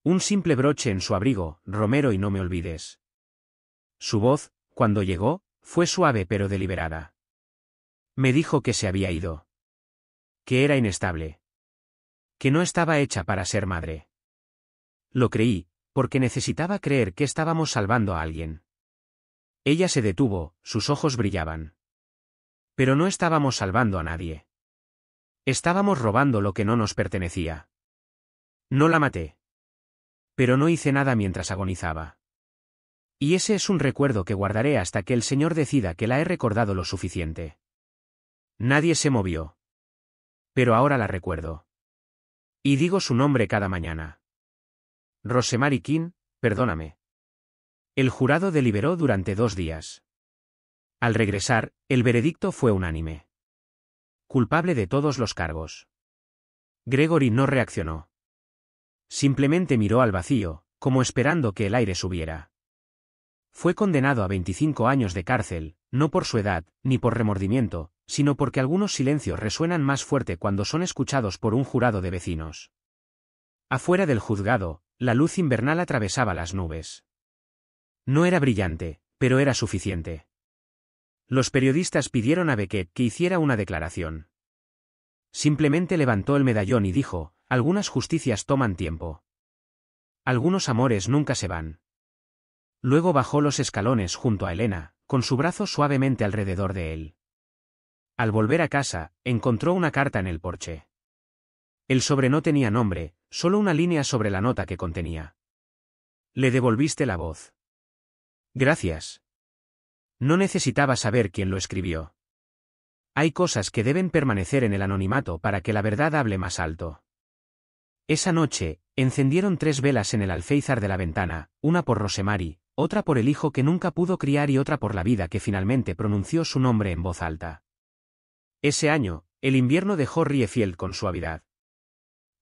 Un simple broche en su abrigo, Romero y no me olvides. Su voz, cuando llegó, fue suave pero deliberada. Me dijo que se había ido. Que era inestable. Que no estaba hecha para ser madre. Lo creí, porque necesitaba creer que estábamos salvando a alguien. Ella se detuvo, sus ojos brillaban. Pero no estábamos salvando a nadie. Estábamos robando lo que no nos pertenecía. No la maté. Pero no hice nada mientras agonizaba. Y ese es un recuerdo que guardaré hasta que el Señor decida que la he recordado lo suficiente. Nadie se movió. Pero ahora la recuerdo. Y digo su nombre cada mañana. Rosemary King, perdóname. El jurado deliberó durante 2 días. Al regresar, el veredicto fue unánime. Culpable de todos los cargos. Gregory no reaccionó. Simplemente miró al vacío, como esperando que el aire subiera. Fue condenado a 25 años de cárcel, no por su edad, ni por remordimiento, sino porque algunos silencios resuenan más fuerte cuando son escuchados por un jurado de vecinos. Afuera del juzgado, la luz invernal atravesaba las nubes. No era brillante, pero era suficiente. Los periodistas pidieron a Beckett que hiciera una declaración. Simplemente levantó el medallón y dijo, algunas justicias toman tiempo. Algunos amores nunca se van. Luego bajó los escalones junto a Elena, con su brazo suavemente alrededor de él. Al volver a casa, encontró una carta en el porche. El sobre no tenía nombre, solo una línea sobre la nota que contenía. Le devolviste la voz. Gracias. No necesitaba saber quién lo escribió. Hay cosas que deben permanecer en el anonimato para que la verdad hable más alto. Esa noche, encendieron 3 velas en el alféizar de la ventana, una por Rosemary, otra por el hijo que nunca pudo criar y otra por la vida que finalmente pronunció su nombre en voz alta. Ese año, el invierno dejó Riefield con suavidad.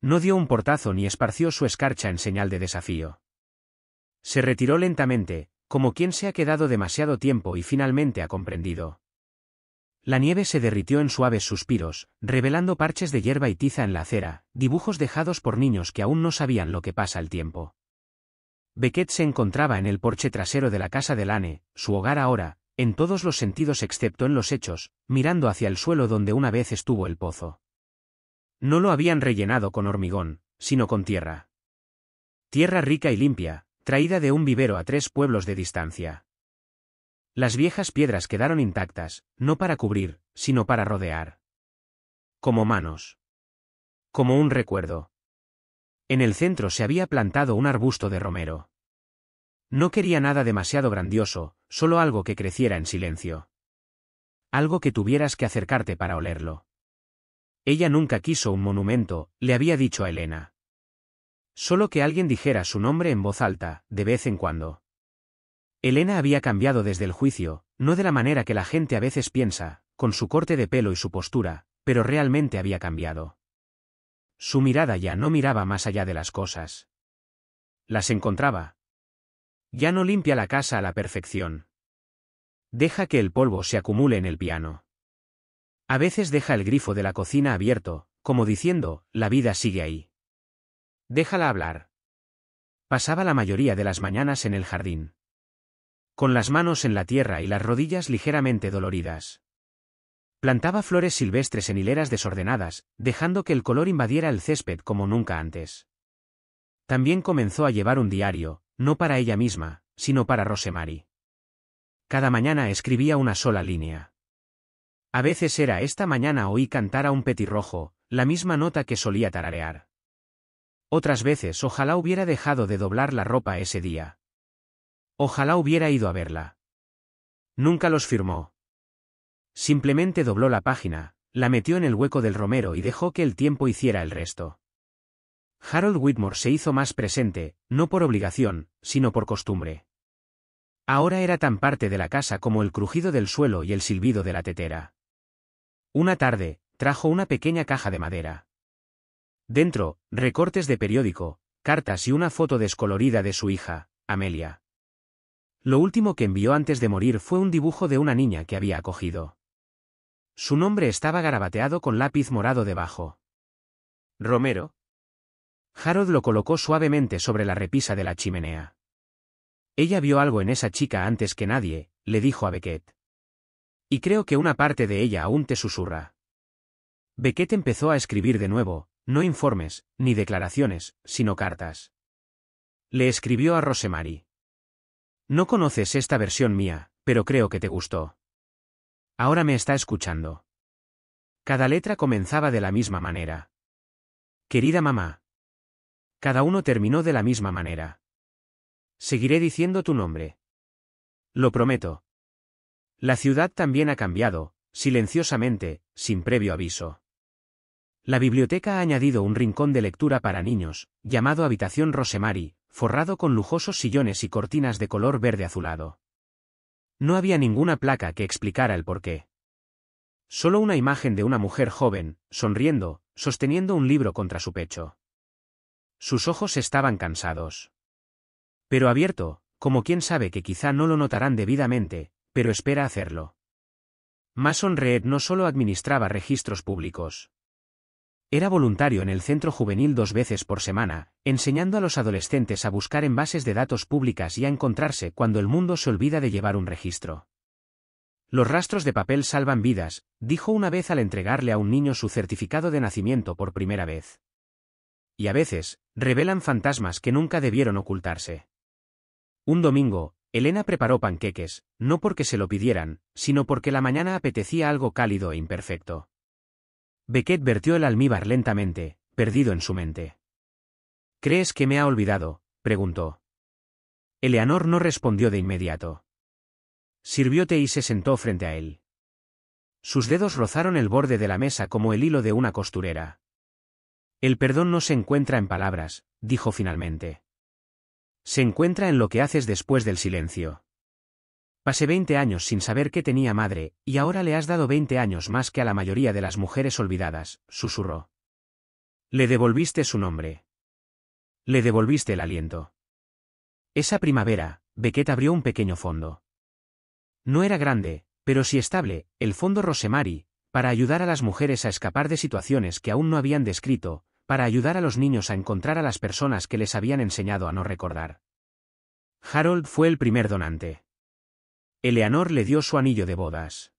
No dio un portazo ni esparció su escarcha en señal de desafío. Se retiró lentamente, como quien se ha quedado demasiado tiempo y finalmente ha comprendido. La nieve se derritió en suaves suspiros, revelando parches de hierba y tiza en la acera, dibujos dejados por niños que aún no sabían lo que pasa el tiempo. Beckett se encontraba en el porche trasero de la casa de Lane, su hogar ahora, en todos los sentidos excepto en los hechos, mirando hacia el suelo donde una vez estuvo el pozo. No lo habían rellenado con hormigón, sino con tierra. Tierra rica y limpia, traída de un vivero a 3 pueblos de distancia. Las viejas piedras quedaron intactas, no para cubrir, sino para rodear. Como manos. Como un recuerdo. En el centro se había plantado un arbusto de romero. No quería nada demasiado grandioso, solo algo que creciera en silencio. Algo que tuvieras que acercarte para olerlo. Ella nunca quiso un monumento, le había dicho a Elena. Solo que alguien dijera su nombre en voz alta, de vez en cuando. Elena había cambiado desde el juicio, no de la manera que la gente a veces piensa, con su corte de pelo y su postura, pero realmente había cambiado. Su mirada ya no miraba más allá de las cosas. Las encontraba. Ya no limpia la casa a la perfección. Deja que el polvo se acumule en el piano. A veces deja el grifo de la cocina abierto, como diciendo, la vida sigue ahí. Déjala hablar. Pasaba la mayoría de las mañanas en el jardín. Con las manos en la tierra y las rodillas ligeramente doloridas. Plantaba flores silvestres en hileras desordenadas, dejando que el color invadiera el césped como nunca antes. También comenzó a llevar un diario, no para ella misma, sino para Rosemary. Cada mañana escribía una sola línea. A veces era esta mañana oí cantar a un petirrojo, la misma nota que solía tararear. Otras veces ojalá hubiera dejado de doblar la ropa ese día. Ojalá hubiera ido a verla. Nunca los firmó. Simplemente dobló la página, la metió en el hueco del romero y dejó que el tiempo hiciera el resto. Harold Whitmore se hizo más presente, no por obligación, sino por costumbre. Ahora era tan parte de la casa como el crujido del suelo y el silbido de la tetera. Una tarde, trajo una pequeña caja de madera. Dentro, recortes de periódico, cartas y una foto descolorida de su hija, Amelia. Lo último que envió antes de morir fue un dibujo de una niña que había acogido. Su nombre estaba garabateado con lápiz morado debajo. ¿Romero? Harold lo colocó suavemente sobre la repisa de la chimenea. Ella vio algo en esa chica antes que nadie, le dijo a Beckett. Y creo que una parte de ella aún te susurra. Beckett empezó a escribir de nuevo, no informes, ni declaraciones, sino cartas. Le escribió a Rosemary. No conoces esta versión mía, pero creo que te gustó. Ahora me está escuchando. Cada letra comenzaba de la misma manera. Querida mamá. Cada uno terminó de la misma manera. Seguiré diciendo tu nombre. Lo prometo. La ciudad también ha cambiado, silenciosamente, sin previo aviso. La biblioteca ha añadido un rincón de lectura para niños, llamado Habitación Rosemary, forrado con lujosos sillones y cortinas de color verde azulado. No había ninguna placa que explicara el porqué. Solo una imagen de una mujer joven, sonriendo, sosteniendo un libro contra su pecho. Sus ojos estaban cansados. Pero abierto, como quien sabe que quizá no lo notarán debidamente, pero espera hacerlo. Mason Reed no solo administraba registros públicos. Era voluntario en el centro juvenil 2 veces por semana, enseñando a los adolescentes a buscar en bases de datos públicas y a encontrarse cuando el mundo se olvida de llevar un registro. Los rastros de papel salvan vidas, dijo una vez al entregarle a un niño su certificado de nacimiento por primera vez. Y a veces, revelan fantasmas que nunca debieron ocultarse. Un domingo, Elena preparó panqueques, no porque se lo pidieran, sino porque la mañana apetecía algo cálido e imperfecto. Beckett vertió el almíbar lentamente, perdido en su mente. ¿Crees que me ha olvidado?, preguntó. Eleanor no respondió de inmediato. Sirvió té y se sentó frente a él. Sus dedos rozaron el borde de la mesa como el hilo de una costurera. El perdón no se encuentra en palabras, dijo finalmente. Se encuentra en lo que haces después del silencio. Pasé 20 años sin saber que tenía madre, y ahora le has dado 20 años más que a la mayoría de las mujeres olvidadas, susurró. Le devolviste su nombre. Le devolviste el aliento. Esa primavera, Beckett abrió un pequeño fondo. No era grande, pero sí estable, el fondo Rosemary, para ayudar a las mujeres a escapar de situaciones que aún no habían descrito, para ayudar a los niños a encontrar a las personas que les habían enseñado a no recordar. Harold fue el primer donante. Eleanor le dio su anillo de bodas.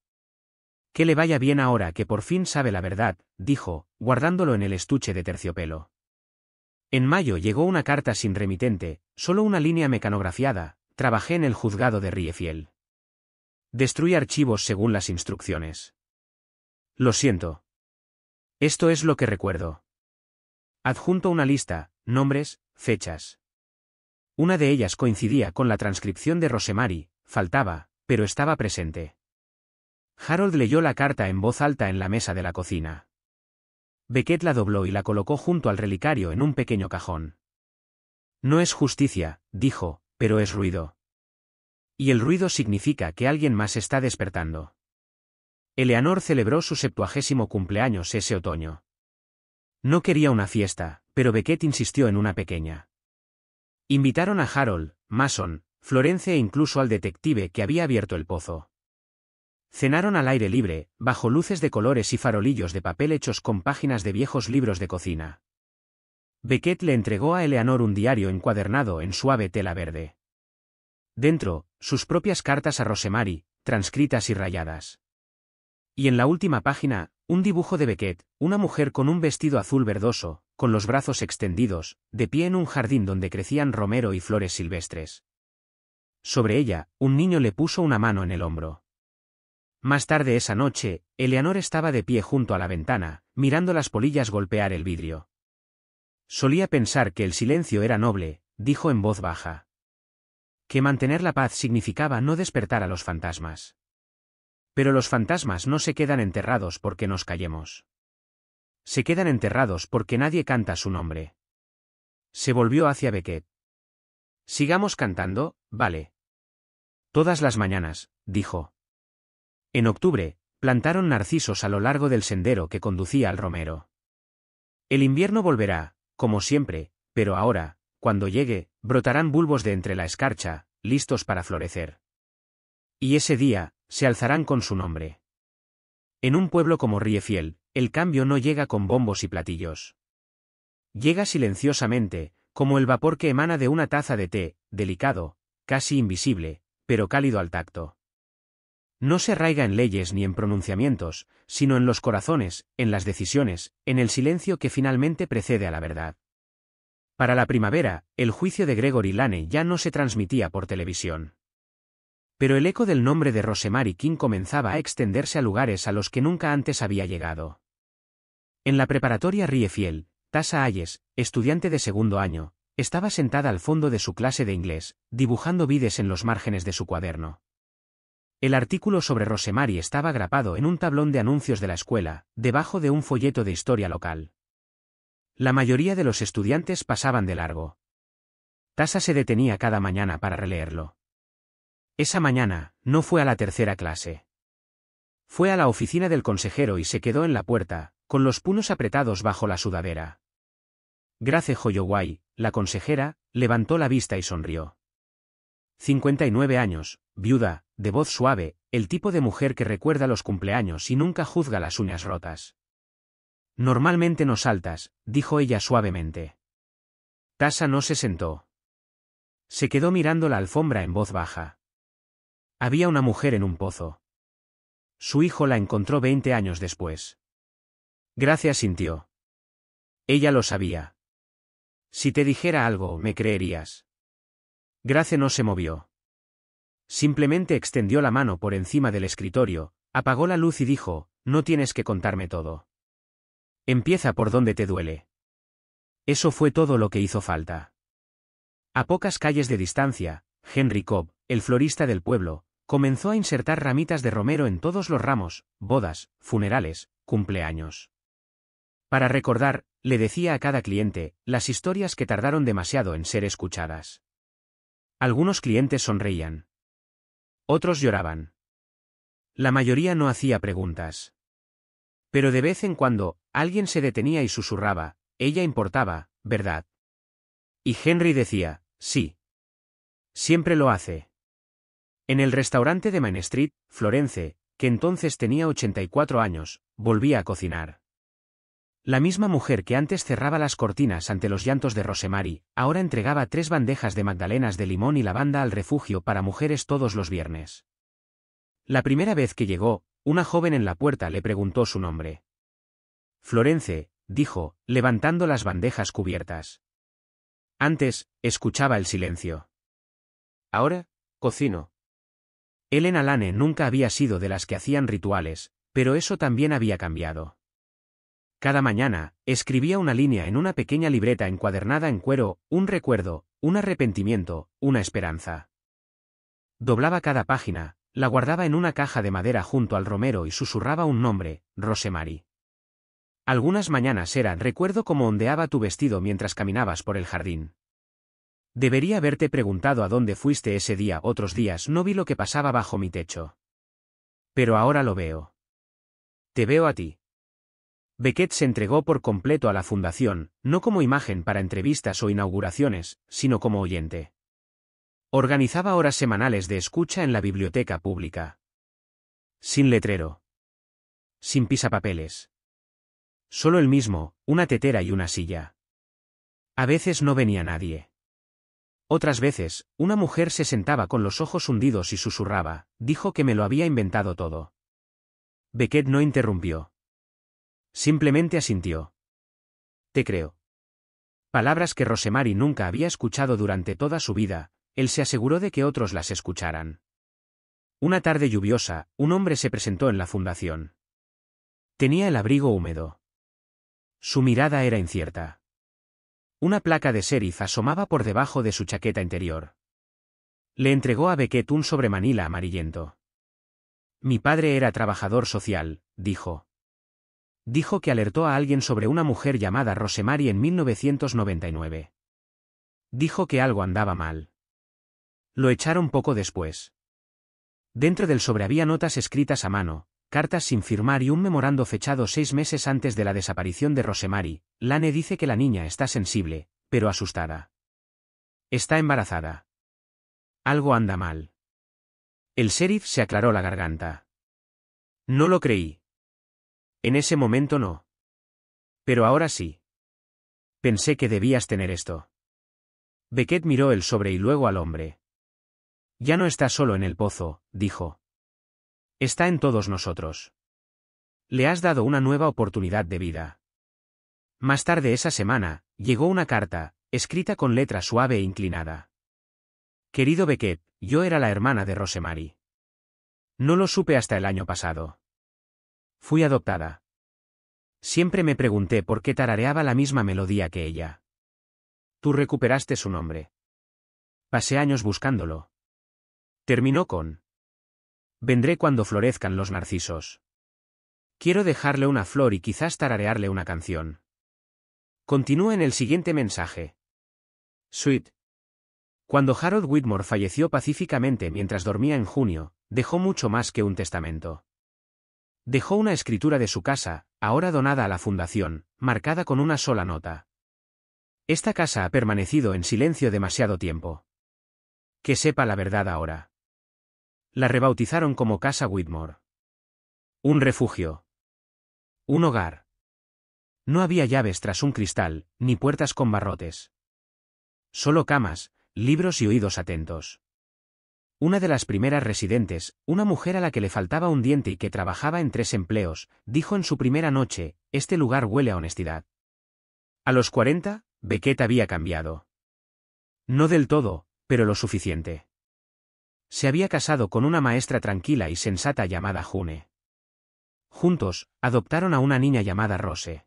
Que le vaya bien ahora que por fin sabe la verdad, dijo, guardándolo en el estuche de terciopelo. En mayo llegó una carta sin remitente, solo una línea mecanografiada: trabajé en el juzgado de Riefield. Destruí archivos según las instrucciones. Lo siento. Esto es lo que recuerdo. Adjunto una lista, nombres, fechas. Una de ellas coincidía con la transcripción de Rosemary, faltaba, pero estaba presente. Harold leyó la carta en voz alta en la mesa de la cocina. Beckett la dobló y la colocó junto al relicario en un pequeño cajón. No es justicia, dijo, pero es ruido. Y el ruido significa que alguien más está despertando. Eleanor celebró su 70º cumpleaños ese otoño. No quería una fiesta, pero Beckett insistió en una pequeña. Invitaron a Harold, Mason, Florence e incluso al detective que había abierto el pozo. Cenaron al aire libre, bajo luces de colores y farolillos de papel hechos con páginas de viejos libros de cocina. Beckett le entregó a Eleanor un diario encuadernado en suave tela verde. Dentro, sus propias cartas a Rosemary, transcritas y rayadas. Y en la última página, un dibujo de Beckett, una mujer con un vestido azul verdoso, con los brazos extendidos, de pie en un jardín donde crecían romero y flores silvestres. Sobre ella, un niño le puso una mano en el hombro. Más tarde esa noche, Eleanor estaba de pie junto a la ventana, mirando las polillas golpear el vidrio. Solía pensar que el silencio era noble, dijo en voz baja. Que mantener la paz significaba no despertar a los fantasmas. Pero los fantasmas no se quedan enterrados porque nos callemos. Se quedan enterrados porque nadie canta su nombre. Se volvió hacia Beckett. Sigamos cantando, vale. Todas las mañanas, dijo. En octubre, plantaron narcisos a lo largo del sendero que conducía al romero. El invierno volverá, como siempre, pero ahora, cuando llegue, brotarán bulbos de entre la escarcha, listos para florecer. Y ese día, se alzarán con su nombre. En un pueblo como Riefiel, el cambio no llega con bombos y platillos. Llega silenciosamente, como el vapor que emana de una taza de té, delicado, casi invisible, pero cálido al tacto. No se arraiga en leyes ni en pronunciamientos, sino en los corazones, en las decisiones, en el silencio que finalmente precede a la verdad. Para la primavera, el juicio de Gregory Lane ya no se transmitía por televisión. Pero el eco del nombre de Rosemary King comenzaba a extenderse a lugares a los que nunca antes había llegado. En la preparatoria Riefiel, Tasha Hayes, estudiante de segundo año, estaba sentada al fondo de su clase de inglés, dibujando vides en los márgenes de su cuaderno. El artículo sobre Rosemary estaba grapado en un tablón de anuncios de la escuela, debajo de un folleto de historia local. La mayoría de los estudiantes pasaban de largo. Tasha se detenía cada mañana para releerlo. Esa mañana, no fue a la tercera clase. Fue a la oficina del consejero y se quedó en la puerta, con los puños apretados bajo la sudadera. Grace Holloway, la consejera, levantó la vista y sonrió. 59 años, viuda, de voz suave, el tipo de mujer que recuerda los cumpleaños y nunca juzga las uñas rotas. Normalmente no saltas, dijo ella suavemente. Tasha no se sentó. Se quedó mirando la alfombra en voz baja. Había una mujer en un pozo. Su hijo la encontró 20 años después. Grace asintió. Ella lo sabía. Si te dijera algo, me creerías. Grace no se movió. Simplemente extendió la mano por encima del escritorio, apagó la luz y dijo, no tienes que contarme todo. Empieza por donde te duele. Eso fue todo lo que hizo falta. A pocas calles de distancia, Henry Cobb, el florista del pueblo, comenzó a insertar ramitas de romero en todos los ramos, bodas, funerales, cumpleaños. Para recordar, le decía a cada cliente, las historias que tardaron demasiado en ser escuchadas. Algunos clientes sonreían. Otros lloraban. La mayoría no hacía preguntas. Pero de vez en cuando, alguien se detenía y susurraba, ella importaba, ¿verdad? Y Henry decía, sí. Siempre lo hace. En el restaurante de Main Street, Florence, que entonces tenía 84 años, volvía a cocinar. La misma mujer que antes cerraba las cortinas ante los llantos de Rosemary, ahora entregaba 3 bandejas de magdalenas de limón y lavanda al refugio para mujeres todos los viernes. La primera vez que llegó, una joven en la puerta le preguntó su nombre. Florence, dijo, levantando las bandejas cubiertas. Antes, escuchaba el silencio. Ahora, cocino. Elena Lane nunca había sido de las que hacían rituales, pero eso también había cambiado. Cada mañana, escribía una línea en una pequeña libreta encuadernada en cuero, un recuerdo, un arrepentimiento, una esperanza. Doblaba cada página, la guardaba en una caja de madera junto al romero y susurraba un nombre, Rosemary. Algunas mañanas eran recuerdo cómo ondeaba tu vestido mientras caminabas por el jardín. Debería haberte preguntado a dónde fuiste ese día, otros días no vi lo que pasaba bajo mi techo. Pero ahora lo veo. Te veo a ti. Beckett se entregó por completo a la fundación, no como imagen para entrevistas o inauguraciones, sino como oyente. Organizaba horas semanales de escucha en la biblioteca pública. Sin letrero. Sin pisapapeles. Solo él mismo, una tetera y una silla. A veces no venía nadie. Otras veces, una mujer se sentaba con los ojos hundidos y susurraba, dijo que me lo había inventado todo. Beckett no interrumpió. Simplemente asintió. Te creo. Palabras que Rosemary nunca había escuchado durante toda su vida, él se aseguró de que otros las escucharan. Una tarde lluviosa, un hombre se presentó en la fundación. Tenía el abrigo húmedo. Su mirada era incierta. Una placa de sheriff asomaba por debajo de su chaqueta interior. Le entregó a Beckett un sobremanila amarillento. Mi padre era trabajador social, dijo. Dijo que alertó a alguien sobre una mujer llamada Rosemary en 1999. Dijo que algo andaba mal. Lo echaron poco después. Dentro del sobre había notas escritas a mano, cartas sin firmar y un memorando fechado 6 meses antes de la desaparición de Rosemary. Lane dice que la niña está sensible, pero asustada. Está embarazada. Algo anda mal. El sheriff se aclaró la garganta. No lo creí. En ese momento no. Pero ahora sí. Pensé que debías tener esto. Beckett miró el sobre y luego al hombre. Ya no está solo en el pozo, dijo. Está en todos nosotros. Le has dado una nueva oportunidad de vida. Más tarde esa semana, llegó una carta, escrita con letra suave e inclinada. Querido Beckett, yo era la hermana de Rosemary. No lo supe hasta el año pasado. Fui adoptada. Siempre me pregunté por qué tarareaba la misma melodía que ella. Tú recuperaste su nombre. Pasé años buscándolo. Terminó con: vendré cuando florezcan los narcisos. Quiero dejarle una flor y quizás tararearle una canción. Continúa en el siguiente mensaje. Sweet. Cuando Harold Whitmore falleció pacíficamente mientras dormía en junio, dejó mucho más que un testamento. Dejó una escritura de su casa, ahora donada a la fundación, marcada con una sola nota. Esta casa ha permanecido en silencio demasiado tiempo. Que sepa la verdad ahora. La rebautizaron como Casa Whitmore. Un refugio. Un hogar. No había llaves tras un cristal, ni puertas con barrotes. Solo camas, libros y oídos atentos. Una de las primeras residentes, una mujer a la que le faltaba un diente y que trabajaba en 3 empleos, dijo en su primera noche: este lugar huele a honestidad. A los 40, Beckett había cambiado. No del todo, pero lo suficiente. Se había casado con una maestra tranquila y sensata llamada June. Juntos, adoptaron a una niña llamada Rose.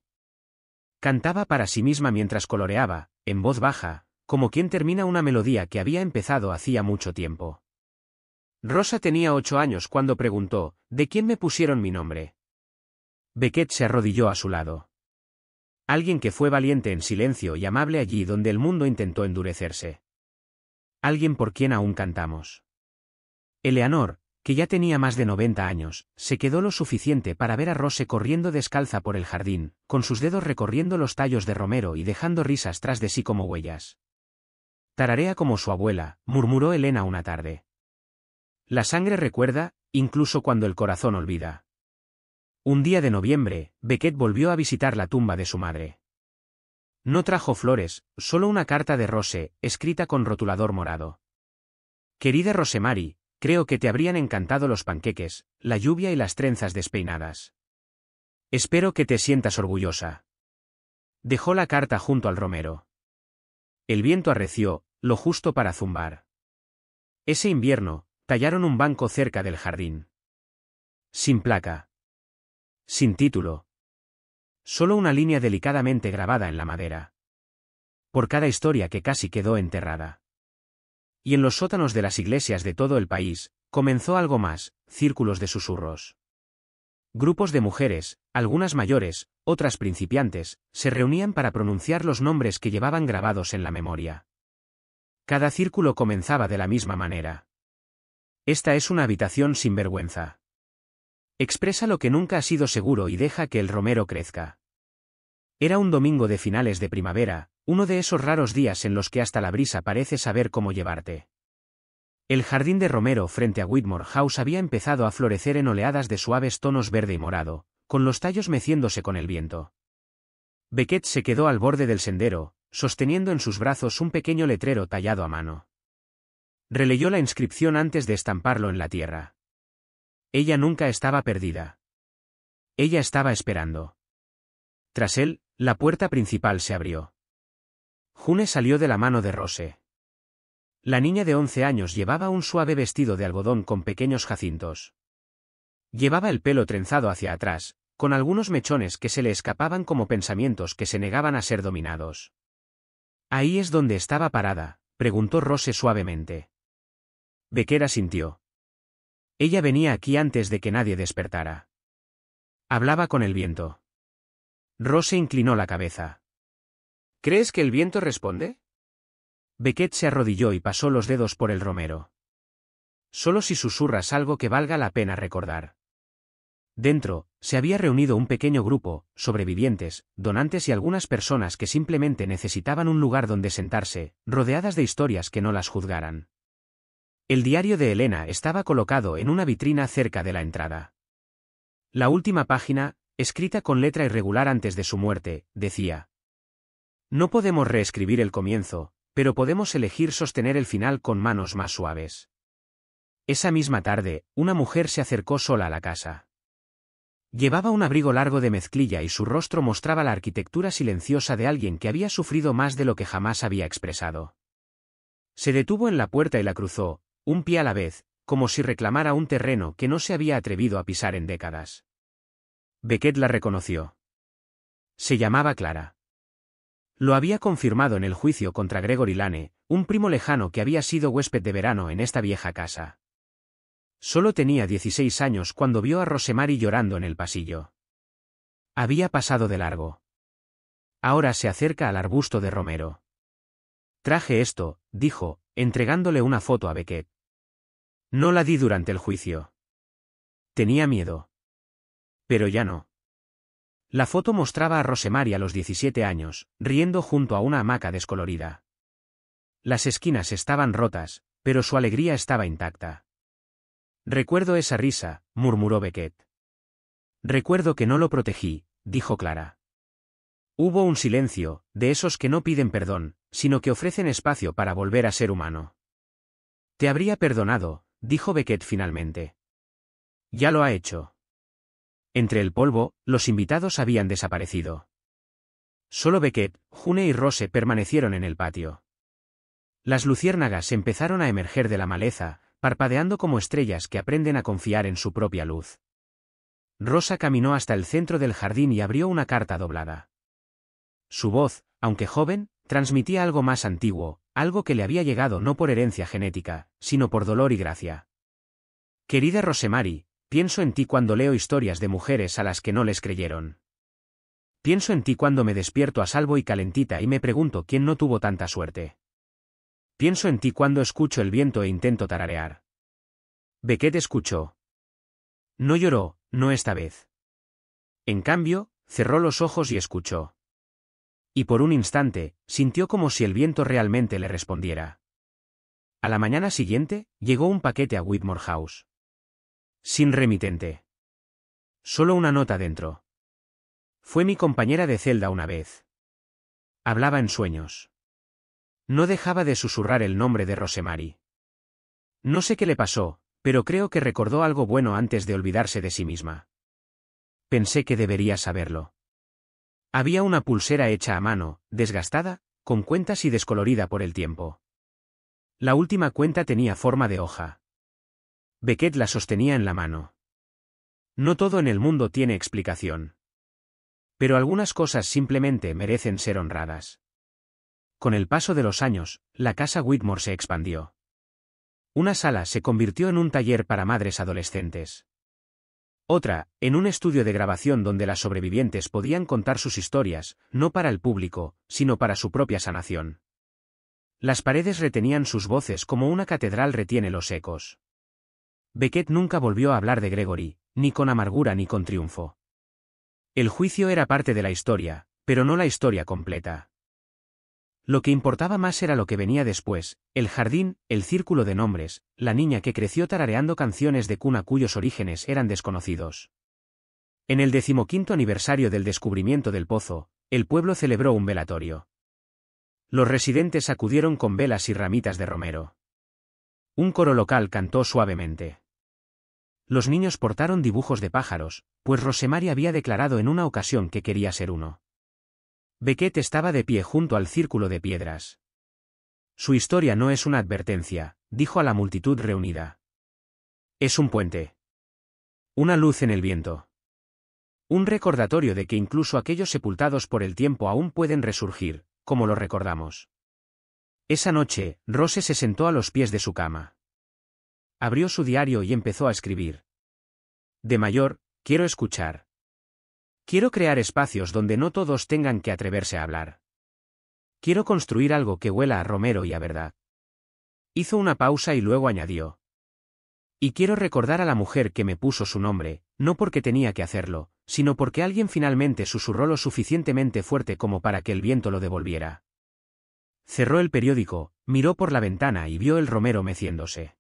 Cantaba para sí misma mientras coloreaba, en voz baja, como quien termina una melodía que había empezado hacía mucho tiempo. Rosa tenía 8 años cuando preguntó: ¿de quién me pusieron mi nombre? Beckett se arrodilló a su lado. Alguien que fue valiente en silencio y amable allí donde el mundo intentó endurecerse. Alguien por quien aún cantamos. Eleanor, que ya tenía más de 90 años, se quedó lo suficiente para ver a Rose corriendo descalza por el jardín, con sus dedos recorriendo los tallos de romero y dejando risas tras de sí como huellas. Tararea como su abuela, murmuró Elena una tarde. La sangre recuerda, incluso cuando el corazón olvida. Un día de noviembre, Beckett volvió a visitar la tumba de su madre. No trajo flores, solo una carta de Rose, escrita con rotulador morado. Querida Rosemary, creo que te habrían encantado los panqueques, la lluvia y las trenzas despeinadas. Espero que te sientas orgullosa. Dejó la carta junto al romero. El viento arreció, lo justo para zumbar. Ese invierno, tallaron un banco cerca del jardín. Sin placa. Sin título. Solo una línea delicadamente grabada en la madera. Por cada historia que casi quedó enterrada. Y en los sótanos de las iglesias de todo el país, comenzó algo más: círculos de susurros. Grupos de mujeres, algunas mayores, otras principiantes, se reunían para pronunciar los nombres que llevaban grabados en la memoria. Cada círculo comenzaba de la misma manera. Esta es una habitación sin vergüenza. Expresa lo que nunca ha sido seguro y deja que el romero crezca. Era un domingo de finales de primavera, uno de esos raros días en los que hasta la brisa parece saber cómo llevarte. El jardín de romero frente a Whitmore House había empezado a florecer en oleadas de suaves tonos verde y morado, con los tallos meciéndose con el viento. Beckett se quedó al borde del sendero, sosteniendo en sus brazos un pequeño letrero tallado a mano. Releyó la inscripción antes de estamparlo en la tierra. Ella nunca estaba perdida. Ella estaba esperando. Tras él, la puerta principal se abrió. June salió de la mano de Rose. La niña de 11 años llevaba un suave vestido de algodón con pequeños jacintos. Llevaba el pelo trenzado hacia atrás, con algunos mechones que se le escapaban como pensamientos que se negaban a ser dominados. ¿Ahí es donde estaba parada?, preguntó Rose suavemente. Beckett asintió. Ella venía aquí antes de que nadie despertara. Hablaba con el viento. Rose inclinó la cabeza. ¿Crees que el viento responde? Beckett se arrodilló y pasó los dedos por el romero. Solo si susurras algo que valga la pena recordar. Dentro, se había reunido un pequeño grupo, sobrevivientes, donantes y algunas personas que simplemente necesitaban un lugar donde sentarse, rodeadas de historias que no las juzgaran. El diario de Elena estaba colocado en una vitrina cerca de la entrada. La última página, escrita con letra irregular antes de su muerte, decía: No podemos reescribir el comienzo, pero podemos elegir sostener el final con manos más suaves. Esa misma tarde, una mujer se acercó sola a la casa. Llevaba un abrigo largo de mezclilla y su rostro mostraba la arquitectura silenciosa de alguien que había sufrido más de lo que jamás había expresado. Se detuvo en la puerta y la cruzó, un pie a la vez, como si reclamara un terreno que no se había atrevido a pisar en décadas. Beckett la reconoció. Se llamaba Clara. Lo había confirmado en el juicio contra Gregory Lane, un primo lejano que había sido huésped de verano en esta vieja casa. Solo tenía 16 años cuando vio a Rosemary llorando en el pasillo. Había pasado de largo. Ahora se acerca al arbusto de romero. Traje esto, dijo, entregándole una foto a Beckett. No la di durante el juicio. Tenía miedo. Pero ya no. La foto mostraba a Rosemary a los 17 años, riendo junto a una hamaca descolorida. Las esquinas estaban rotas, pero su alegría estaba intacta. Recuerdo esa risa, murmuró Beckett. Recuerdo que no lo protegí, dijo Clara. Hubo un silencio, de esos que no piden perdón, sino que ofrecen espacio para volver a ser humano. Te habría perdonado, dijo Beckett finalmente. Ya lo ha hecho. Entre el polvo, los invitados habían desaparecido. Solo Beckett, June y Rose permanecieron en el patio. Las luciérnagas empezaron a emerger de la maleza, parpadeando como estrellas que aprenden a confiar en su propia luz. Rosa caminó hasta el centro del jardín y abrió una carta doblada. Su voz, aunque joven, transmitía algo más antiguo, algo que le había llegado no por herencia genética, sino por dolor y gracia. Querida Rosemary, pienso en ti cuando leo historias de mujeres a las que no les creyeron. Pienso en ti cuando me despierto a salvo y calentita y me pregunto quién no tuvo tanta suerte. Pienso en ti cuando escucho el viento e intento tararear. Beckett escuchó. No lloró, no esta vez. En cambio, cerró los ojos y escuchó. Y por un instante, sintió como si el viento realmente le respondiera. A la mañana siguiente, llegó un paquete a Whitmore House. Sin remitente. Solo una nota dentro. Fue mi compañera de celda una vez. Hablaba en sueños. No dejaba de susurrar el nombre de Rosemary. No sé qué le pasó, pero creo que recordó algo bueno antes de olvidarse de sí misma. Pensé que debería saberlo. Había una pulsera hecha a mano, desgastada, con cuentas y descolorida por el tiempo. La última cuenta tenía forma de hoja. Beckett la sostenía en la mano. No todo en el mundo tiene explicación. Pero algunas cosas simplemente merecen ser honradas. Con el paso de los años, la casa Whitmore se expandió. Una sala se convirtió en un taller para madres adolescentes. Otra, en un estudio de grabación donde las sobrevivientes podían contar sus historias, no para el público, sino para su propia sanación. Las paredes retenían sus voces como una catedral retiene los ecos. Beckett nunca volvió a hablar de Gregory, ni con amargura ni con triunfo. El juicio era parte de la historia, pero no la historia completa. Lo que importaba más era lo que venía después, el jardín, el círculo de nombres, la niña que creció tarareando canciones de cuna cuyos orígenes eran desconocidos. En el 15º aniversario del descubrimiento del pozo, el pueblo celebró un velatorio. Los residentes acudieron con velas y ramitas de romero. Un coro local cantó suavemente. Los niños portaron dibujos de pájaros, pues Rosemary había declarado en una ocasión que quería ser uno. Beckett estaba de pie junto al círculo de piedras. Su historia no es una advertencia, dijo a la multitud reunida. Es un puente. Una luz en el viento. Un recordatorio de que incluso aquellos sepultados por el tiempo aún pueden resurgir, como lo recordamos. Esa noche, Rose se sentó a los pies de su cama. abrió su diario y empezó a escribir. De mayor, quiero escuchar. Quiero crear espacios donde no todos tengan que atreverse a hablar. Quiero construir algo que huela a romero y a verdad. Hizo una pausa y luego añadió. Y quiero recordar a la mujer que me puso su nombre, no porque tenía que hacerlo, sino porque alguien finalmente susurró lo suficientemente fuerte como para que el viento lo devolviera. Cerró el periódico, miró por la ventana y vio el romero meciéndose.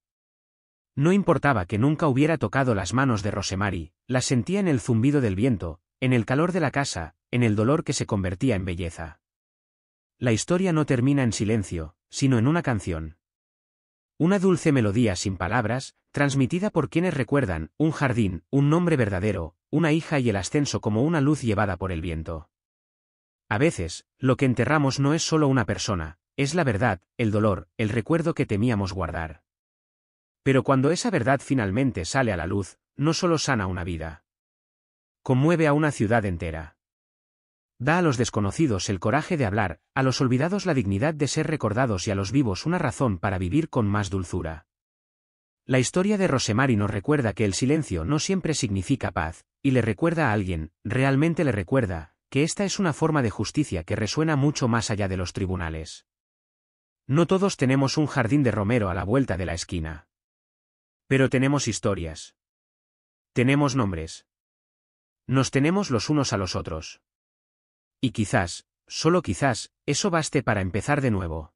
No importaba que nunca hubiera tocado las manos de Rosemary, las sentía en el zumbido del viento, en el calor de la casa, en el dolor que se convertía en belleza. La historia no termina en silencio, sino en una canción. Una dulce melodía sin palabras, transmitida por quienes recuerdan, un jardín, un nombre verdadero, una hija y el ascenso como una luz llevada por el viento. A veces, lo que enterramos no es solo una persona, es la verdad, el dolor, el recuerdo que temíamos guardar. Pero cuando esa verdad finalmente sale a la luz, no solo sana una vida. Conmueve a una ciudad entera. Da a los desconocidos el coraje de hablar, a los olvidados la dignidad de ser recordados y a los vivos una razón para vivir con más dulzura. La historia de Rosemary nos recuerda que el silencio no siempre significa paz, y le recuerda a alguien, realmente le recuerda, que esta es una forma de justicia que resuena mucho más allá de los tribunales. No todos tenemos un jardín de romero a la vuelta de la esquina. Pero tenemos historias. Tenemos nombres. Nos tenemos los unos a los otros. Y quizás, solo quizás, eso baste para empezar de nuevo.